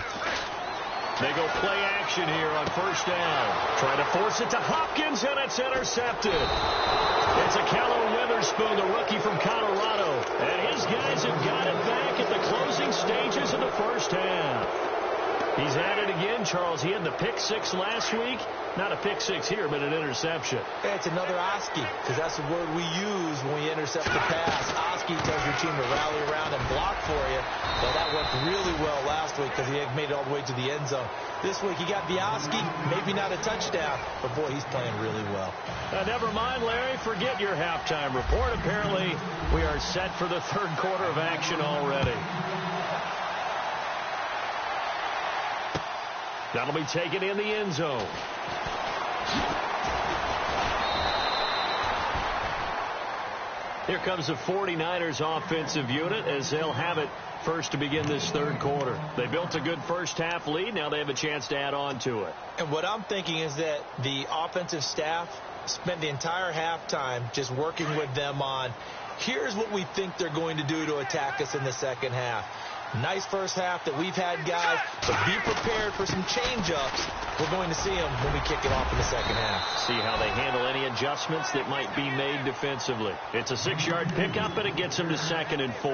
They go play action here on first down. Trying to force it to Hopkins, and it's intercepted. It's a Callow Witherspoon, the rookie from Colorado. And his guys have got it back at the closing stages of the first half. He's at it again, Charles. He had the pick 6 last week. Not a pick 6 here, but an interception. Yeah, it's another Oski, because that's the word we use when we intercept the pass. Oski tells your team to rally around and block for you. Well, that worked really well last week because he had made it all the way to the end zone. This week he got the Oski, maybe not a touchdown, but boy, he's playing really well. Never mind, Larry. Forget your halftime report. Apparently, we are set for the third quarter of action already. That'll be taken in the end zone. Here comes the 49ers offensive unit as they'll have it first to begin this third quarter. They built a good first half lead. Now they have a chance to add on to it. And what I'm thinking is that the offensive staff spent the entire halftime just working with them on, here's what we think they're going to do to attack us in the second half. Nice first half that we've had, guys, but be prepared for some change-ups. We're going to see them when we kick it off in the second half. See how they handle any adjustments that might be made defensively. It's a 6-yard pickup, and it gets them to 2nd and 4.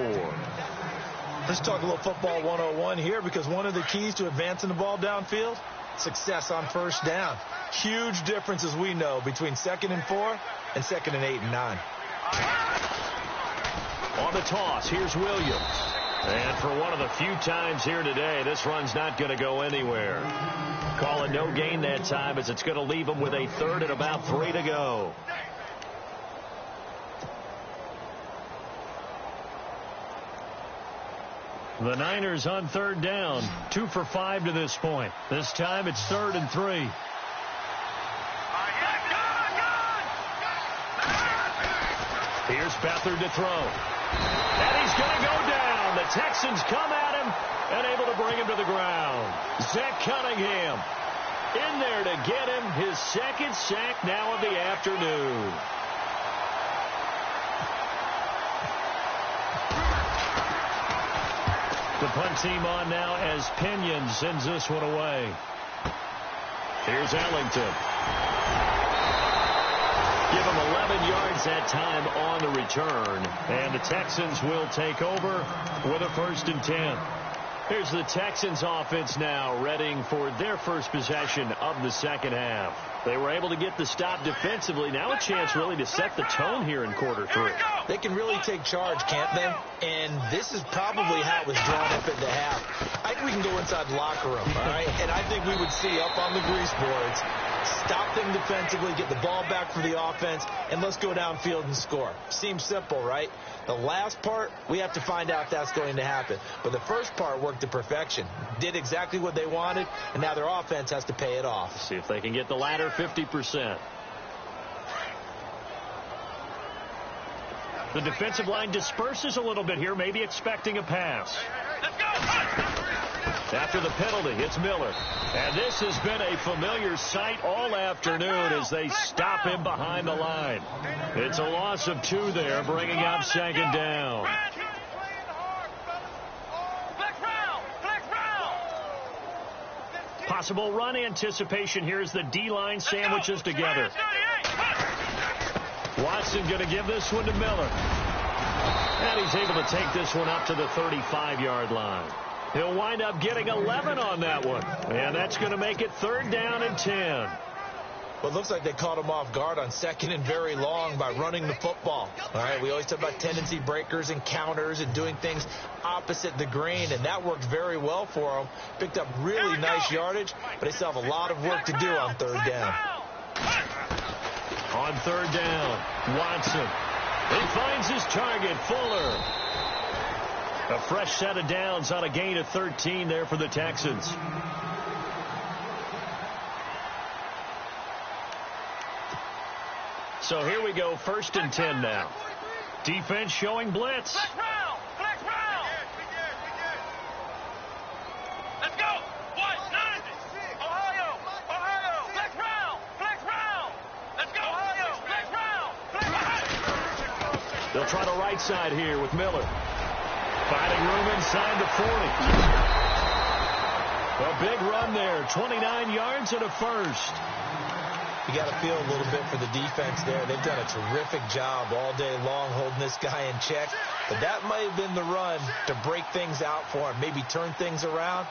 Let's talk a little football 101 here, because one of the keys to advancing the ball downfield, success on first down. Huge difference, as we know, between 2nd and 4 and 2nd and 8 and 9. On the toss, here's Williams. And for one of the few times here today, this run's not going to go anywhere. Call it no gain that time, as it's going to leave them with a 3rd and about 3 to go. The Niners on 3rd down, 2 for 5 to this point. This time it's 3rd and 3. Here's Beathard to throw. And he's going to go down. The Texans come at him and able to bring him to the ground. Zach Cunningham in there to get him. His second sack now of the afternoon. The punt team on now as Pinion sends this one away. Here's Ellington. Give him 11 yards that time on the return. And the Texans will take over with a 1st and 10. Here's the Texans offense now, readying for their first possession of the second half. They were able to get the stop defensively. Now a chance really to set the tone here in quarter 3. They can really take charge, can't they? And this is probably how it was drawn up at the half. I think we can go inside the locker room, all right? And I think we would see up on the grease boards, stop them defensively, get the ball back for the offense, and let's go downfield and score. Seems simple, right? The last part, we have to find out if that's going to happen. But the first part worked to perfection. Did exactly what they wanted, and now their offense has to pay it off. See if they can get the latter 50%. The defensive line disperses a little bit here, maybe expecting a pass. Let's go. After the penalty, it's Miller. And this has been a familiar sight all afternoon as they stop him behind the line. It's a loss of 2 there, bringing up 2nd down. Possible run anticipation here as the D-line sandwiches together. Watson going to give this one to Miller. And he's able to take this one up to the 35-yard line. He'll wind up getting 11 on that one. And that's going to make it 3rd down and 10. Well, it looks like they caught him off guard on 2nd and very long by running the football. All right, we always talk about tendency breakers and counters and doing things opposite the green, and that worked very well for him. Picked up really nice yardage, but they still have a lot of work to do on 3rd down. On 3rd down, Watson. He finds his target, Fuller. A fresh set of downs on a gain of 13 there for the Texans. So here we go, 1st and 10 now. Defense showing blitz. Flex round. Let's go. 1-9. Ohio. Flex round. Let's go. Ohio. Flex round. They'll try the right side here with Miller. Finding room inside the 40. A big run there, 29 yards and a 1st. You got to feel a little bit for the defense there. They've done a terrific job all day long holding this guy in check. But that might have been the run to break things out for him, maybe turn things around.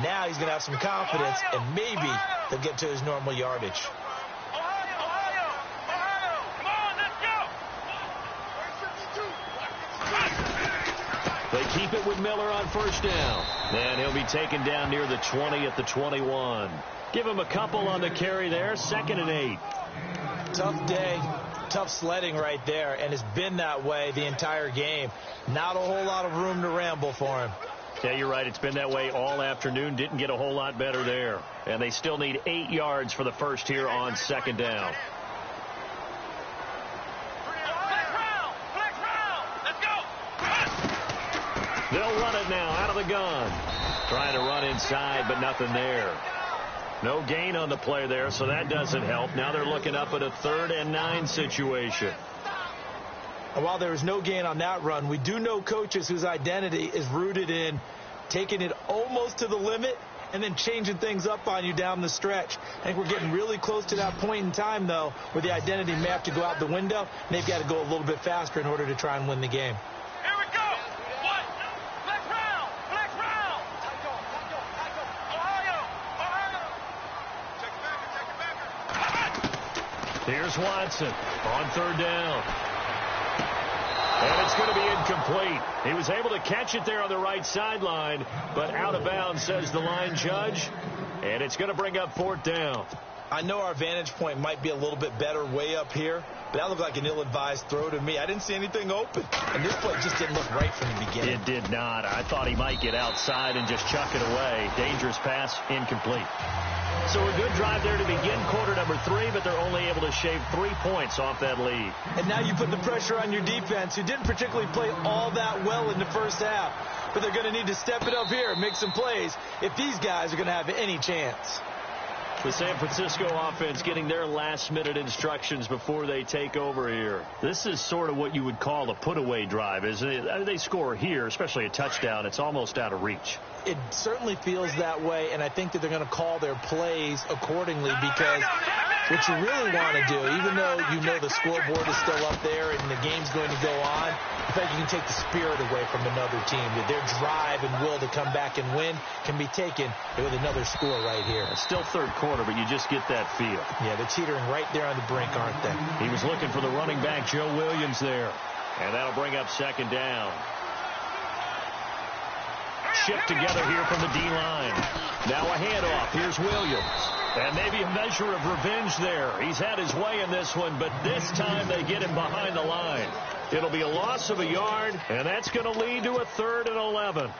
Now he's going to have some confidence, and maybe he'll get to his normal yardage. Ohio. Come on, let's go. They keep it with Miller on 1st down. And he'll be taken down near the 20 at the 21. Give him a couple on the carry there. 2nd and 8. Tough day, tough sledding right there, and it's been that way the entire game. Not a whole lot of room to ramble for him. Yeah, you're right. It's been that way all afternoon. Didn't get a whole lot better there. And they still need 8 yards for the first here on 2nd down. Flex round. Let's go. They'll run it now out of the gun. Trying to run inside, but nothing there. No gain on the play there, so that doesn't help. Now they're looking up at a 3rd and 9 situation. And while there was no gain on that run, we do know coaches whose identity is rooted in taking it almost to the limit and then changing things up on you down the stretch. I think we're getting really close to that point in time, though, where the identity may have to go out the window, and they've got to go a little bit faster in order to try and win the game. Here we go. Flex round. Ohio. Here's Watson on 3rd down. And it's going to be incomplete. He was able to catch it there on the right sideline, but out of bounds, says the line judge. And it's going to bring up 4th down. I know our vantage point might be a little bit better way up here, but that looked like an ill-advised throw to me. I didn't see anything open, and this play just didn't look right from the beginning. It did not. I thought he might get outside and just chuck it away. Dangerous pass, incomplete. So a good drive there to begin quarter number 3, but they're only able to shave 3 points off that lead. And now you put the pressure on your defense, who didn't particularly play all that well in the first half. But they're going to need to step it up here and make some plays if these guys are going to have any chance. The San Francisco offense getting their last-minute instructions before they take over here. This is sort of what you would call a put-away drive, isn't it? They score here, especially a touchdown. It's almost out of reach. It certainly feels that way, and I think that they're going to call their plays accordingly because what you really want to do, even though you know the scoreboard is still up there and the game's going to go on, I think you can take the spirit away from another team. That their drive and will to come back and win can be taken with another score right here. It's still third quarter, but you just get that feel. Yeah, they're teetering right there on the brink, aren't they? He was looking for the running back, Joe Williams, there. And that'll bring up second down. Shift together here from the D-line. Now a handoff. Here's Williams. And maybe a measure of revenge there. He's had his way in this one, but this time they get him behind the line. It'll be a loss of a yard, and that's going to lead to a 3rd and 11.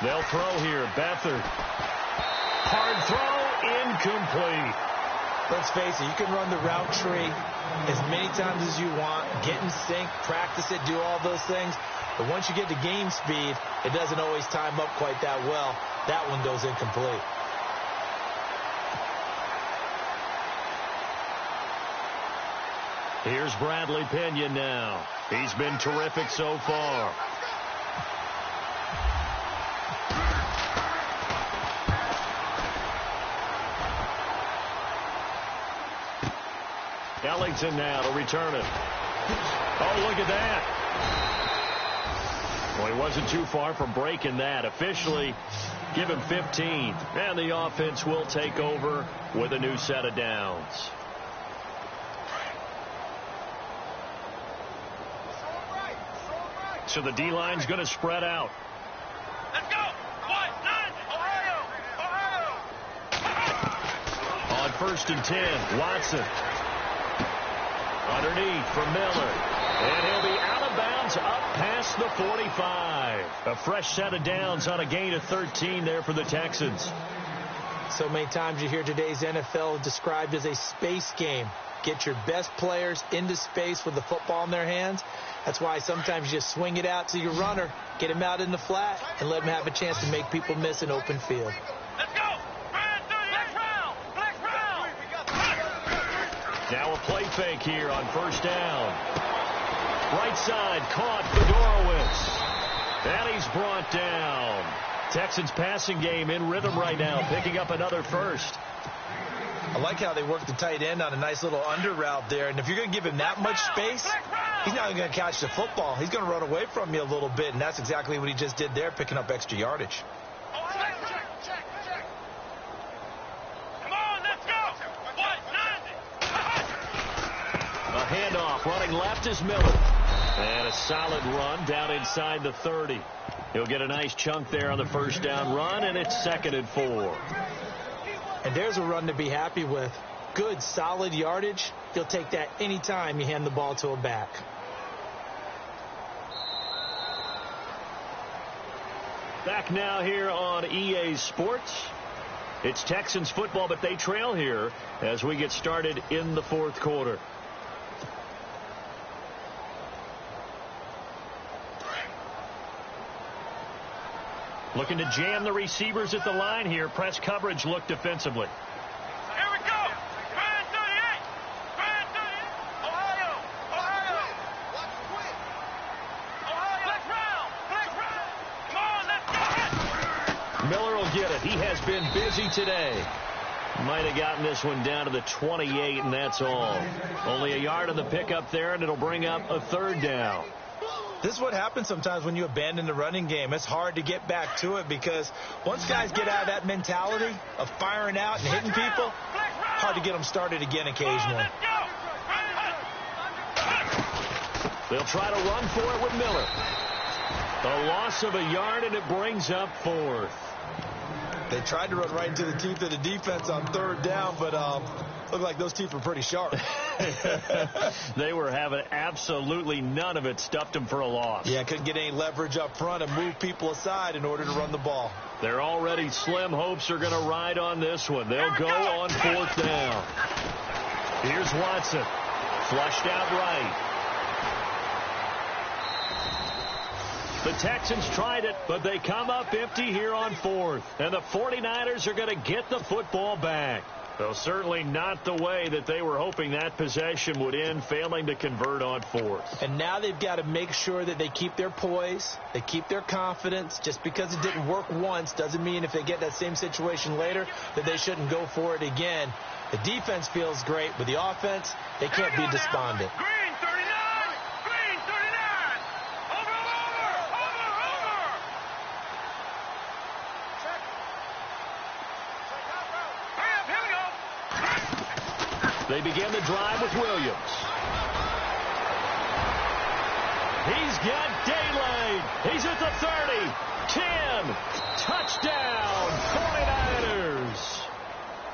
They'll throw here. Beathard. Hard throw. Incomplete. Let's face it, you can run the route tree as many times as you want, get in sync, practice it, do all those things. But once you get to game speed, it doesn't always time up quite that well. That one goes incomplete. Here's Bradley Pinion now. He's been terrific so far. Ellington now to return it. Oh, look at that. Well, he wasn't too far from breaking that. Officially, give him 15. And the offense will take over with a new set of downs. So the D-line's going to spread out. Let's go. 1-9. Ohio. On 1st and 10, Watson. Underneath for Miller. And he'll be out of bounds up past the 45. A fresh set of downs on a gain of 13 there for the Texans. So many times you hear today's NFL described as a space game. Get your best players into space with the football in their hands. That's why sometimes you just swing it out to your runner, get him out in the flat, and let him have a chance to make people miss an open field. Let's go. Flex round. Now a play fake here on 1st down. Right side caught Fedorowicz. And he's brought down. Texans passing game in rhythm right now, picking up another first. I like how they work the tight end on a nice little under route there. And if you're going to give him that much space, he's not going to catch the football. He's going to run away from you a little bit, and that's exactly what he just did there, picking up extra yardage. Check. Come on, let's go. 1-9. A handoff running left is Miller. And a solid run down inside the 30. He'll get a nice chunk there on the 1st down run, and it's 2nd and 4. And there's a run to be happy with. Good, solid yardage. You'll take that anytime you hand the ball to a back. Back now here on EA Sports. It's Texans football, but they trail here as we get started in the 4th quarter. Looking to jam the receivers at the line here. Press coverage look defensively. Here we go. Grand 38. Ohio. Flex round. Come on, let's go. Miller will get it. He has been busy today. Might have gotten this one down to the 28, and that's all. Only a yard on the pickup there, and it'll bring up a 3rd down. This is what happens sometimes when you abandon the running game. It's hard to get back to it because once guys get out of that mentality of firing out and hitting people, hard to get them started again occasionally. They'll try to run for it with Miller. A loss of a yard, and it brings up 4th. They tried to run right into the teeth of the defense on 3rd down, but Looked like those teeth were pretty sharp. They were having absolutely none of it. Stuffed them for a loss. Yeah, couldn't get any leverage up front and move people aside in order to run the ball. Their already slim hopes are going to ride on this one. They'll go on 4th down. Here's Watson. Flushed out right. The Texans tried it, but they come up empty here on 4th. And the 49ers are going to get the football back. Though certainly not the way that they were hoping that possession would end, failing to convert on 4th. And now they've got to make sure that they keep their poise, they keep their confidence. Just because it didn't work once doesn't mean if they get that same situation later that they shouldn't go for it again. The defense feels great, but the offense, they can't be despondent. Green 39! Green 39! Over! Check. Check out route. Hurry up, here we go! They begin the drive with Williams. He's got daylight. He's at the 30. 10. Touchdown, 49ers.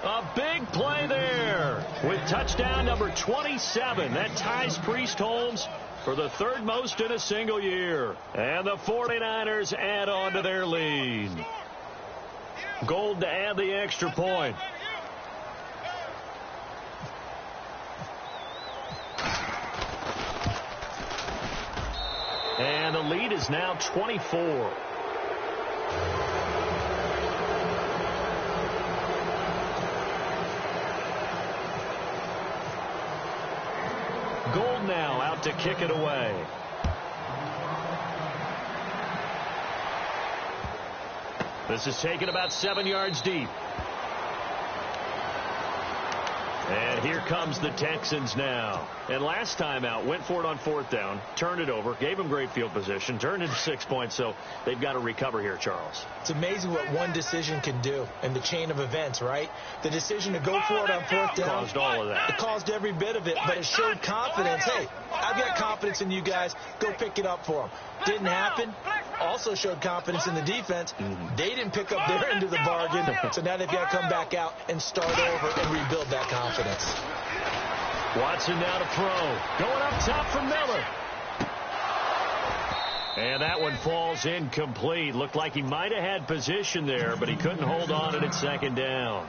A big play there with touchdown number 27. That ties Priest Holmes for the 3rd most in a single year. And the 49ers add on to their lead. Gold to add the extra point. And the lead is now 24. Gold now out to kick it away. This is taken about 7 yards deep. And here comes the Texans now. And last time out, went for it on 4th down, turned it over, gave them great field position, turned into 6 points, so they've got to recover here, Charles. It's amazing what one decision can do in the chain of events, right? The decision to go for it on 4th down Caused all of that. It caused every bit of it, but it showed confidence. Hey, I've got confidence in you guys. Go pick it up for them. Didn't happen. Also showed confidence in the defense. They didn't pick up their end of the bargain, so now they've got to come back out and start over and rebuild that confidence. Watson now to throw. Going up top for Miller. And that one falls incomplete. Looked like he might have had position there, but he couldn't hold on to it at 2nd down.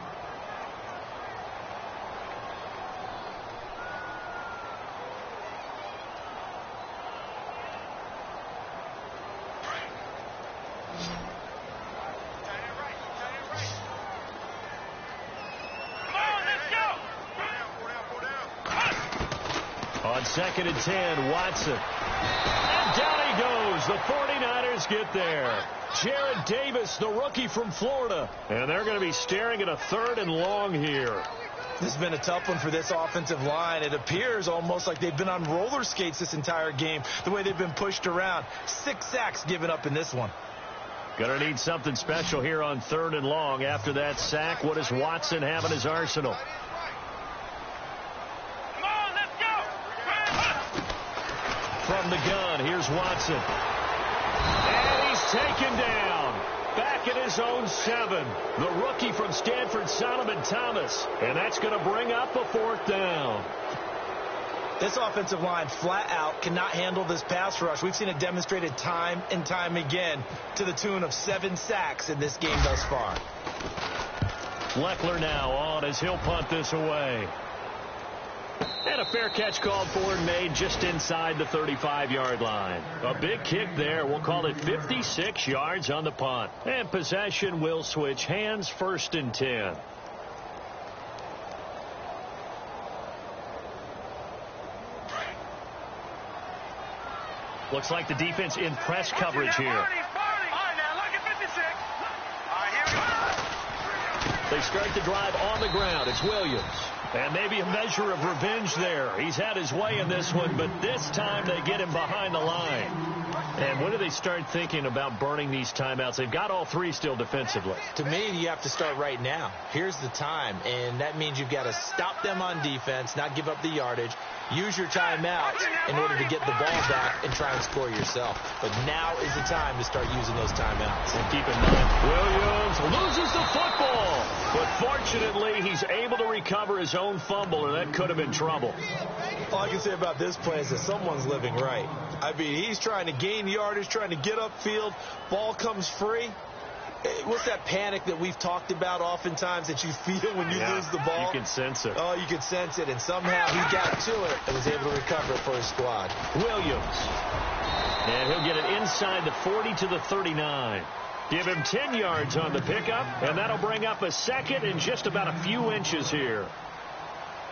On 2nd and 10, Watson. And down he goes. The 49ers get there. Jared Davis, the rookie from Florida. And they're going to be staring at a 3rd and long here. This has been a tough one for this offensive line. It appears almost like they've been on roller skates this entire game, the way they've been pushed around. 6 sacks given up in this one. Going to need something special here on 3rd and long. After that sack, what does Watson have in his arsenal? From the gun, here's Watson. And he's taken down. Back at his own 7. The rookie from Stanford, Solomon Thomas. And that's going to bring up a 4th down. This offensive line flat out cannot handle this pass rush. We've seen it demonstrated time and time again to the tune of 7 sacks in this game thus far. Leckler now on as he'll punt this away. And a fair catch called for and made just inside the 35-yard line. A big kick there. We'll call it 56 yards on the punt. And possession will switch hands, 1st and 10. Looks like the defense in press coverage here. All right, now look at 56. All right, here we go. They start the drive on the ground. It's Williams. And maybe a measure of revenge there. He's had his way in this one, but this time they get him behind the line. And when do they start thinking about burning these timeouts? They've got all 3 still defensively. To me, you have to start right now. Here's the time, and that means you've got to stop them on defense, not give up the yardage, use your timeouts in order to get the ball back and try and score yourself. But now is the time to start using those timeouts. And keep in mind, Williams loses the football. But Fortunately, he's able to recover his own fumble, or that could have been trouble. All I can say about this play is that someone's living right. I mean, he's trying to gain yardage, trying to get upfield. Ball comes free. What's that panic that we've talked about oftentimes that you feel when you lose the ball? You can sense it. Oh, you can sense it. And somehow he got to it and was able to recover it for his squad. Williams. And he'll get it inside the 40 to the 39. Give him 10 yards on the pickup, and that'll bring up a second and just about a few inches here.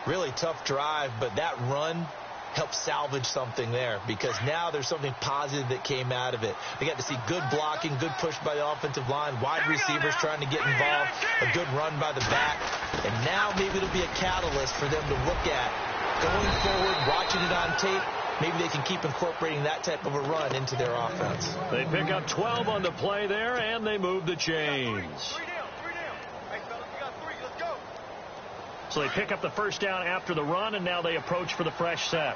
Really tough drive, but that run helped salvage something there because now there's something positive that came out of it. They got to see good blocking, good push by the offensive line, wide receivers trying to get involved, a good run by the back, and now maybe it'll be a catalyst for them to look at going forward, watching it on tape. Maybe they can keep incorporating that type of a run into their offense. They pick up 12 on the play there, and they move the chains. 3 down. Hey, fellas, we got 3. Let's go. So they pick up the first down after the run, and now they approach for the fresh set.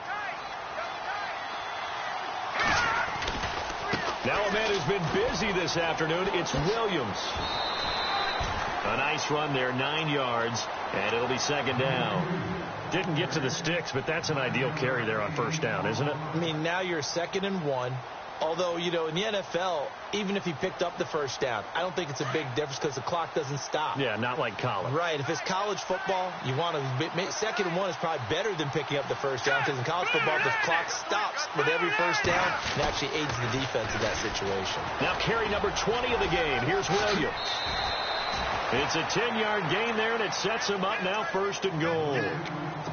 Now a man who's been busy this afternoon, it's Williams. A nice run there, 9 yards, and it'll be second down. Didn't get to the sticks, but that's an ideal carry there on first down, isn't it? I mean, now you're 2nd and 1. Although, you know, in the NFL, even if he picked up the first down, I don't think it's a big difference because the clock doesn't stop. Yeah, not like college. Right. If it's college football, you want to 2nd and 1 is probably better than picking up the first down because in college football, the clock stops with every first down and actually aids the defense in that situation. Now carry number 20 of the game. Here's Williams. It's a 10-yard gain there, and it sets him up now 1st and goal.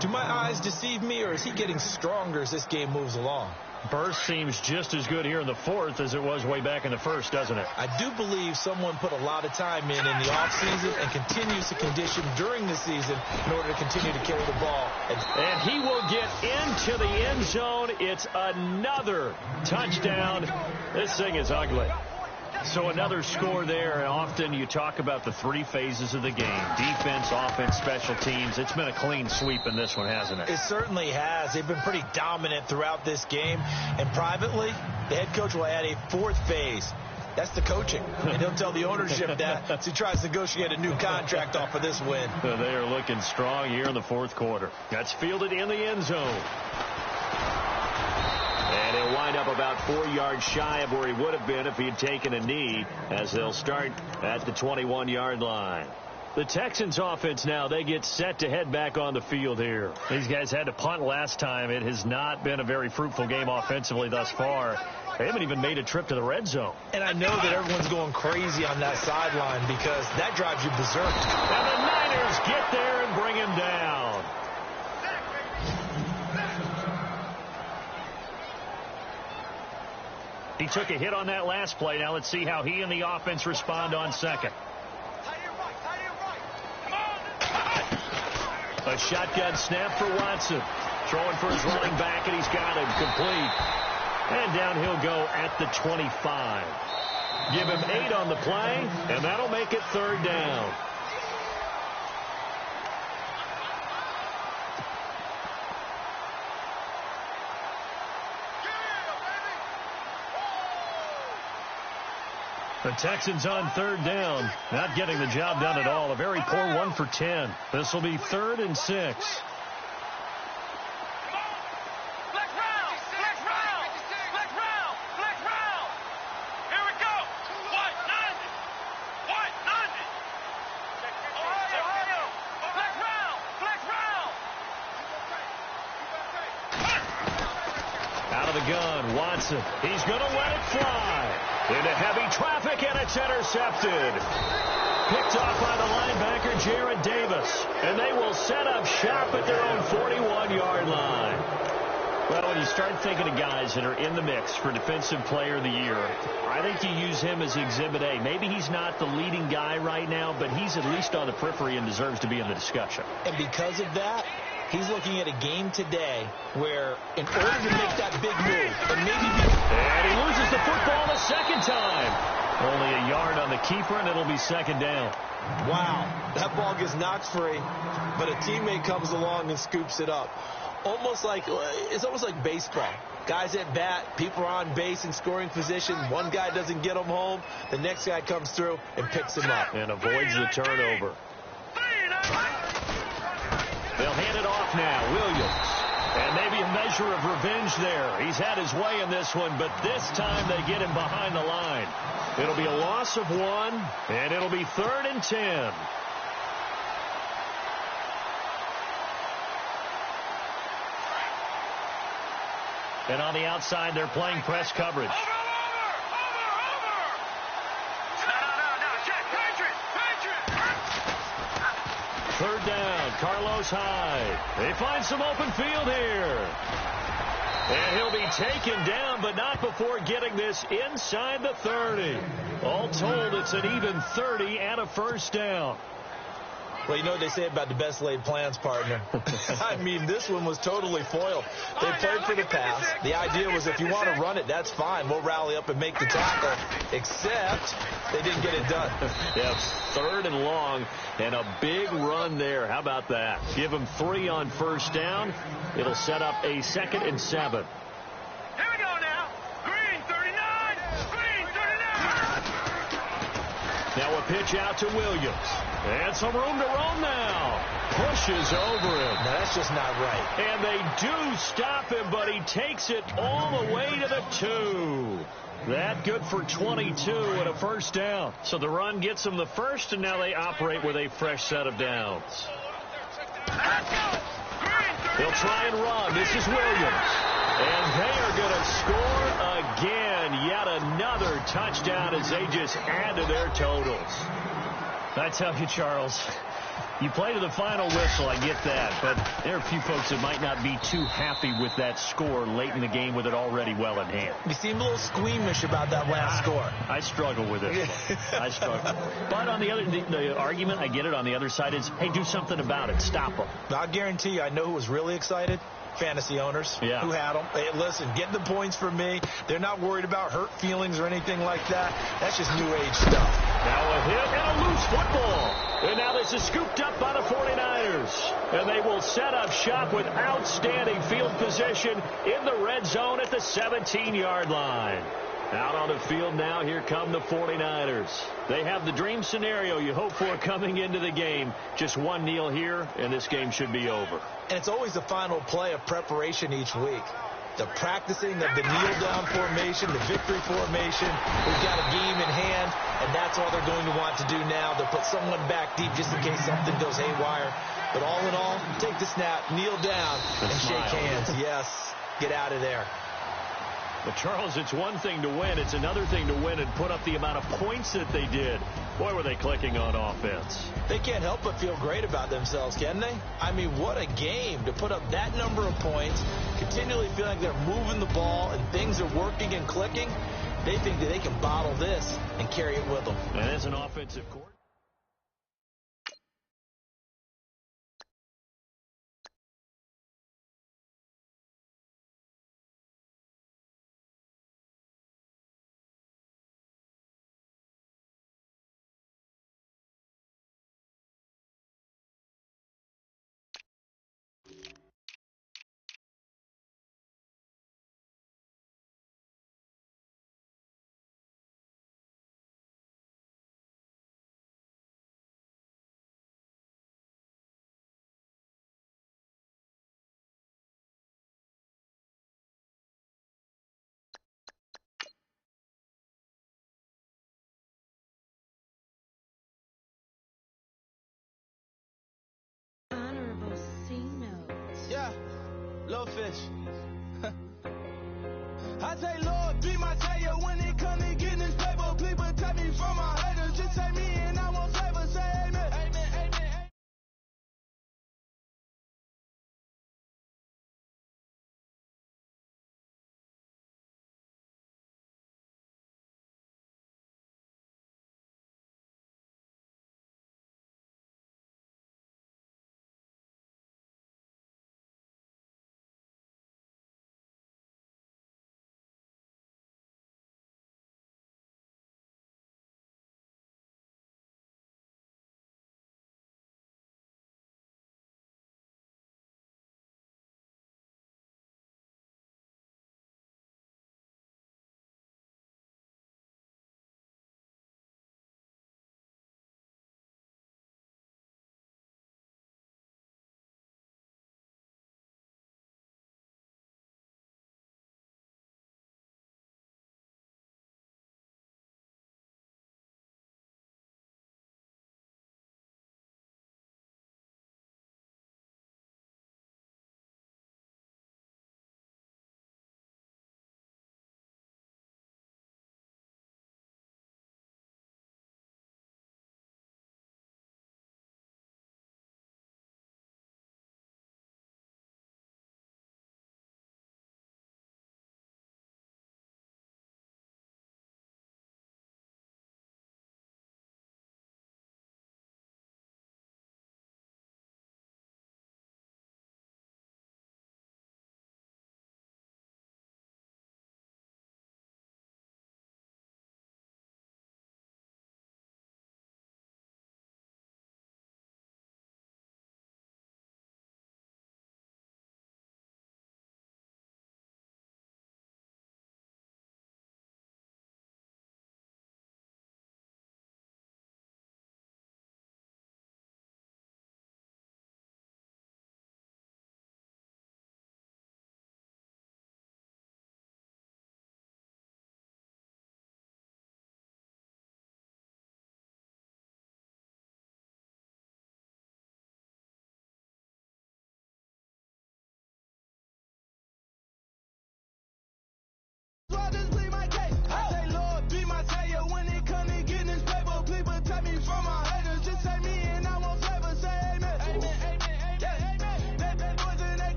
Do my eyes deceive me, or is he getting stronger as this game moves along? Burst seems just as good here in the 4th as it was way back in the 1st, doesn't it? I do believe someone put a lot of time in the offseason and continues to condition during the season in order to continue to carry the ball. And he will get into the end zone. It's another touchdown. This thing is ugly. So another score there. Often you talk about the 3 phases of the game. Defense, offense, special teams. It's been a clean sweep in this one, hasn't it? It certainly has. They've been pretty dominant throughout this game. And privately, the head coach will add a 4th phase. That's the coaching. And he'll tell the ownership that as he tries to negotiate a new contract off of this win. They are looking strong here in the 4th quarter. That's fielded in the end zone. And he'll wind up about 4 yards shy of where he would have been if he had taken a knee, as they'll start at the 21-yard line. The Texans offense now, they get set to head back on the field here. These guys had to punt last time. It has not been a very fruitful game offensively thus far. They haven't even made a trip to the red zone. And I know that everyone's going crazy on that sideline because that drives you berserk. And the Niners get there and bring him down. He took a hit on that last play. Now let's see how he and the offense respond on second. A shotgun snap for Watson. Throwing for his running back, and he's got him complete. And down he'll go at the 25. Give him 8 on the play, and that'll make it 3rd down. The Texans on 3rd down, not getting the job done at all. A very poor 1 for 10. This will be 3rd and 6. Out of the gun, Watson. He's going to let it fly. Into heavy traffic, and it's intercepted. Picked off by the linebacker, Jared Davis. And they will set up shop at their own 41-yard line. Well, when you start thinking of guys that are in the mix for Defensive Player of the Year, I think you use him as Exhibit A. Maybe he's not the leading guy right now, but he's at least on the periphery and deserves to be in the discussion. And because of that, he's looking at a game today where in order to make that big move, and he loses the football the second time. Only a yard on the keeper, and it'll be 2nd down. Wow, that ball gets knocked free, but a teammate comes along and scoops it up. It's almost like baseball. Guys at bat, people are on base in scoring position. One guy doesn't get him home. The next guy comes through and picks him up. And avoids the turnover. They'll hand it off now. Williams. And maybe a measure of revenge there. He's had his way in this one, but this time they get him behind the line. It'll be a loss of 1, and it'll be 3rd and 10. And on the outside, they're playing press coverage. Over! No, Jack, Patriot! 3rd down, Carlos Hyde. They find some open field here. And he'll be taken down, but not before getting this inside the 30. All told, it's an even 30 and a first down. Well, you know what they say about the best laid plans, partner. I mean, this one was totally foiled. They played for the pass. The idea was if you want to run it, that's fine. We'll rally up and make the tackle. Except they didn't get it done. Yeah, 3rd and long and a big run there. How about that? Give them 3 on first down. It'll set up a 2nd and 7. Here we go now. Green 39. Green 39. Now a pitch out to Williams. And some room to roam now. Pushes over him. Now, that's just not right. And they do stop him, but he takes it all the way to the 2. That good for 22 and a first down. So the run gets them the first, and now they operate with a fresh set of downs. They'll try and run. This is Williams. And they are going to score again. Yet another touchdown as they just add to their totals. I tell you, Charles, you play to the final whistle, I get that, but there are a few folks that might not be too happy with that score late in the game with it already well in hand. You seem a little squeamish about that last score. I struggle with it. I struggle. But on the other, the argument, I get it, on the other side is, hey, do something about it. Stop them. I guarantee you, I know who was really excited. Fantasy owners who had them. Hey, listen, get the points for me. They're not worried about hurt feelings or anything like that. That's just new age stuff. Now a hit and a loose football. And now this is scooped up by the 49ers. And they will set up shop with outstanding field position in the red zone at the 17-yard line. Out on the field now, here come the 49ers. They have the dream scenario you hope for coming into the game. Just one kneel here, and this game should be over. And it's always the final play of preparation each week. The practicing of the kneel-down formation, the victory formation. We've got a game in hand, and that's all they're going to want to do now. They'll put someone back deep just in case something goes haywire. But all in all, take the snap, kneel down, and shake hands. Yes, get out of there. But, Charles, it's one thing to win. It's another thing to win and put up the amount of points that they did. Boy, were they clicking on offense. They can't help but feel great about themselves, can they? I mean, what a game to put up that number of points, continually feeling like they're moving the ball and things are working and clicking. They think that they can bottle this and carry it with them. And as an offensive coordinator. Honorable C notes. Yeah, little fish. I say, Lord, be my savior when it come to getting this paper. People take me from my haters. Just take me and I won't favor. Say amen. Amen.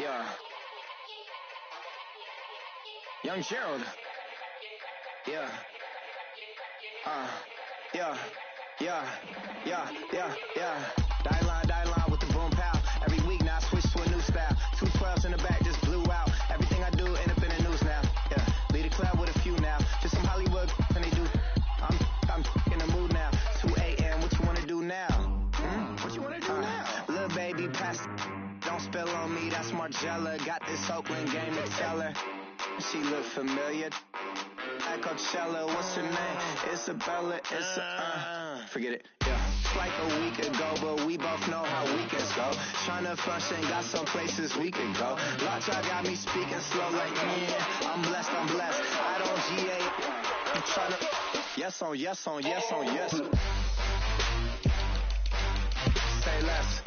Yeah. Young Gerald. Yeah. Yeah. Die line with the boom pow. Every week now I switch to a new style. 212s in the back just blew out. Everything I do end up in the news now. Yeah. Lead a club with a few now. Just some Hollywood and they do. I'm in the mood now. 2 a.m. What you wanna do now? What you wanna do now? Little baby pass. Don't spill on me. That's Margella. Got this Oakland game to tell her. She look familiar. At Coachella, what's her name? Isabella, forget it, yeah. Like a week ago, but we both know how weekends go. Tryna function, got some places we can go. Lot y'all got me speaking slow like, I'm blessed. I don't GA, I'm tryna, yes on yes. Say less.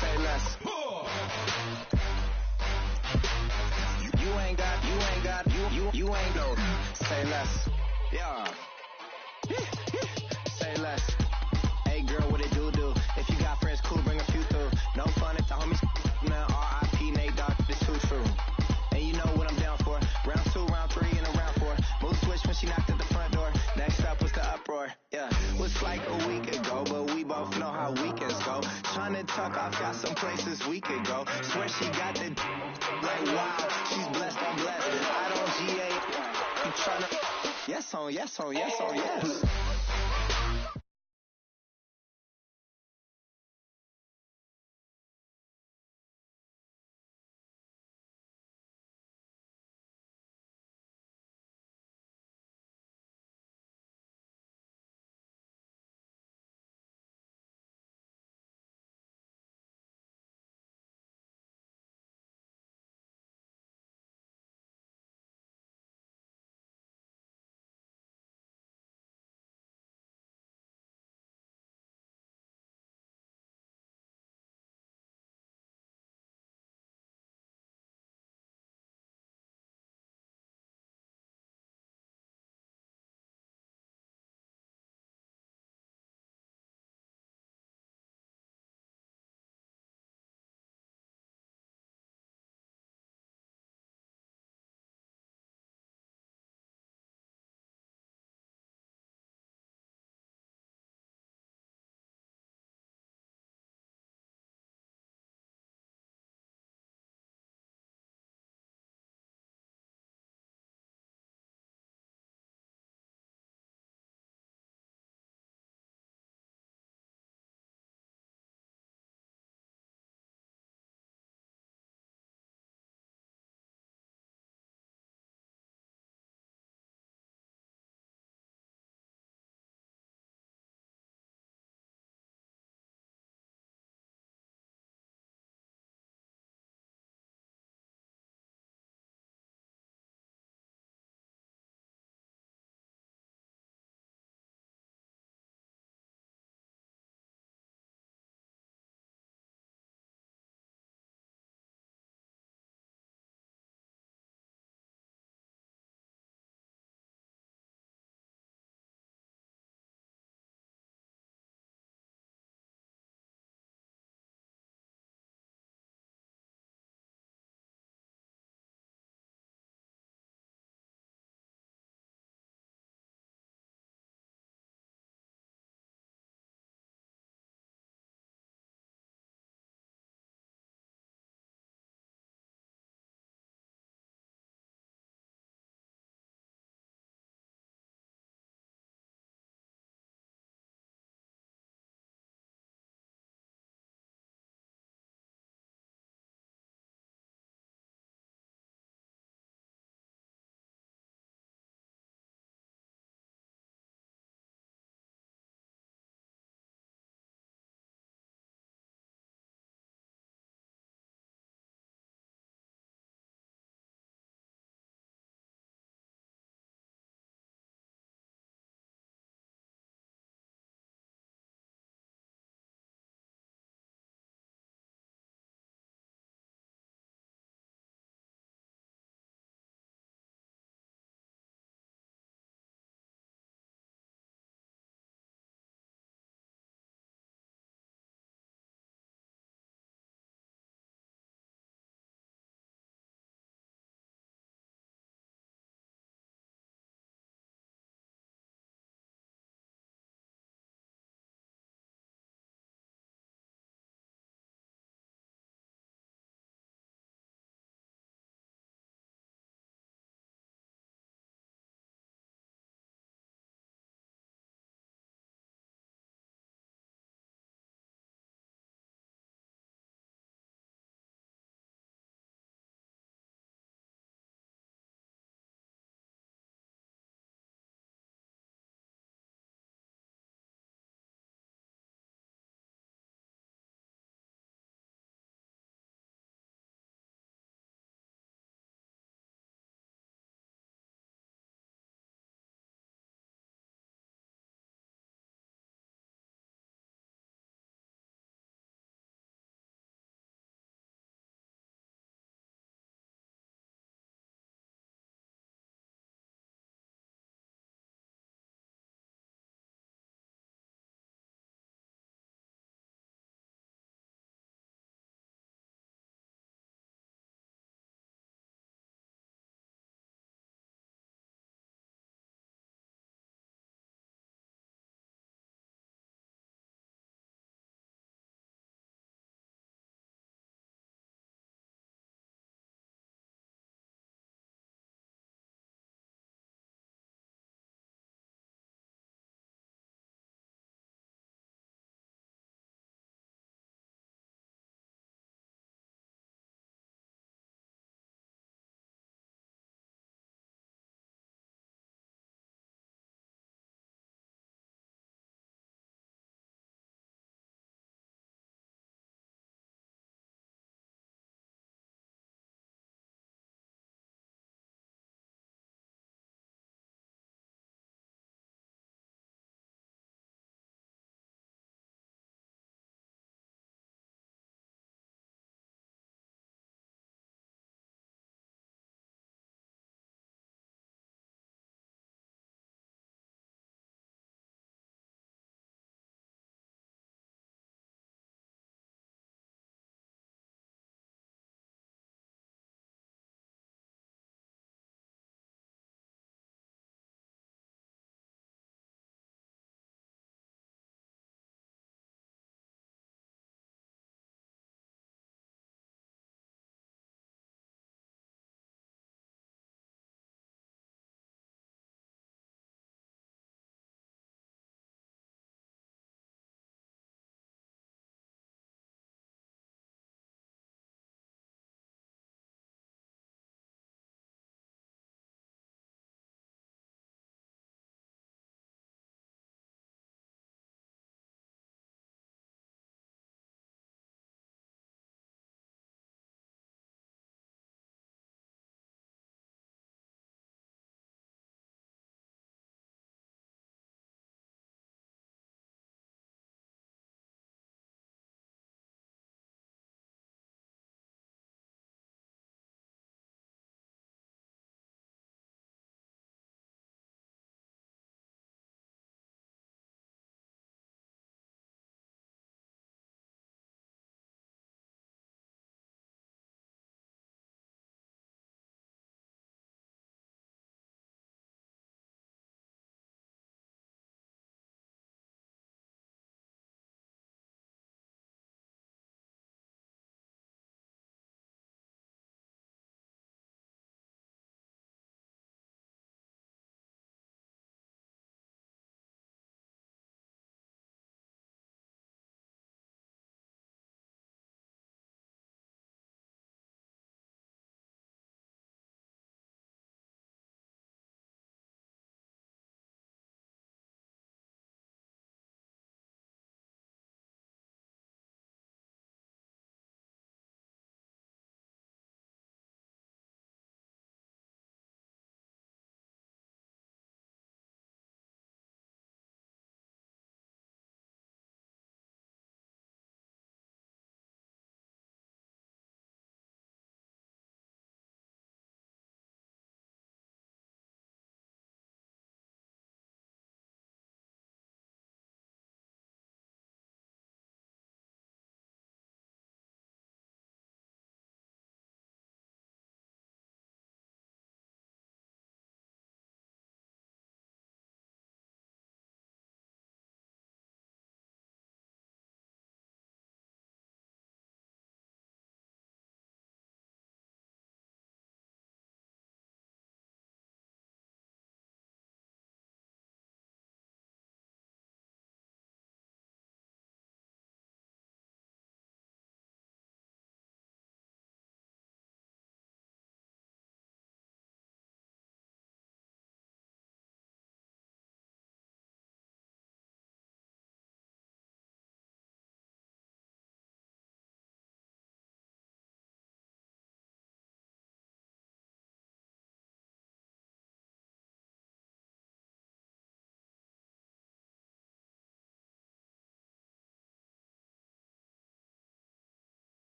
Say less. You ain't no. Say less. Yeah. Say less. Hey girl, what it do? If you got friends, cool, bring a few through. No fun if the homies now. R.I.P. Nate Dogg, this too true. And you know what I'm down for. Round 2, round 3, and a round 4. Mood switch when she knocked at the front door. Next up was the uproar. Yeah, was like a week ago, but we both know how weekends go. Tryna tuck off, got some places we could go. Swear she got the like wow, she's blessed, I'm blessed. I don't GA. I'm tryna yes on yes.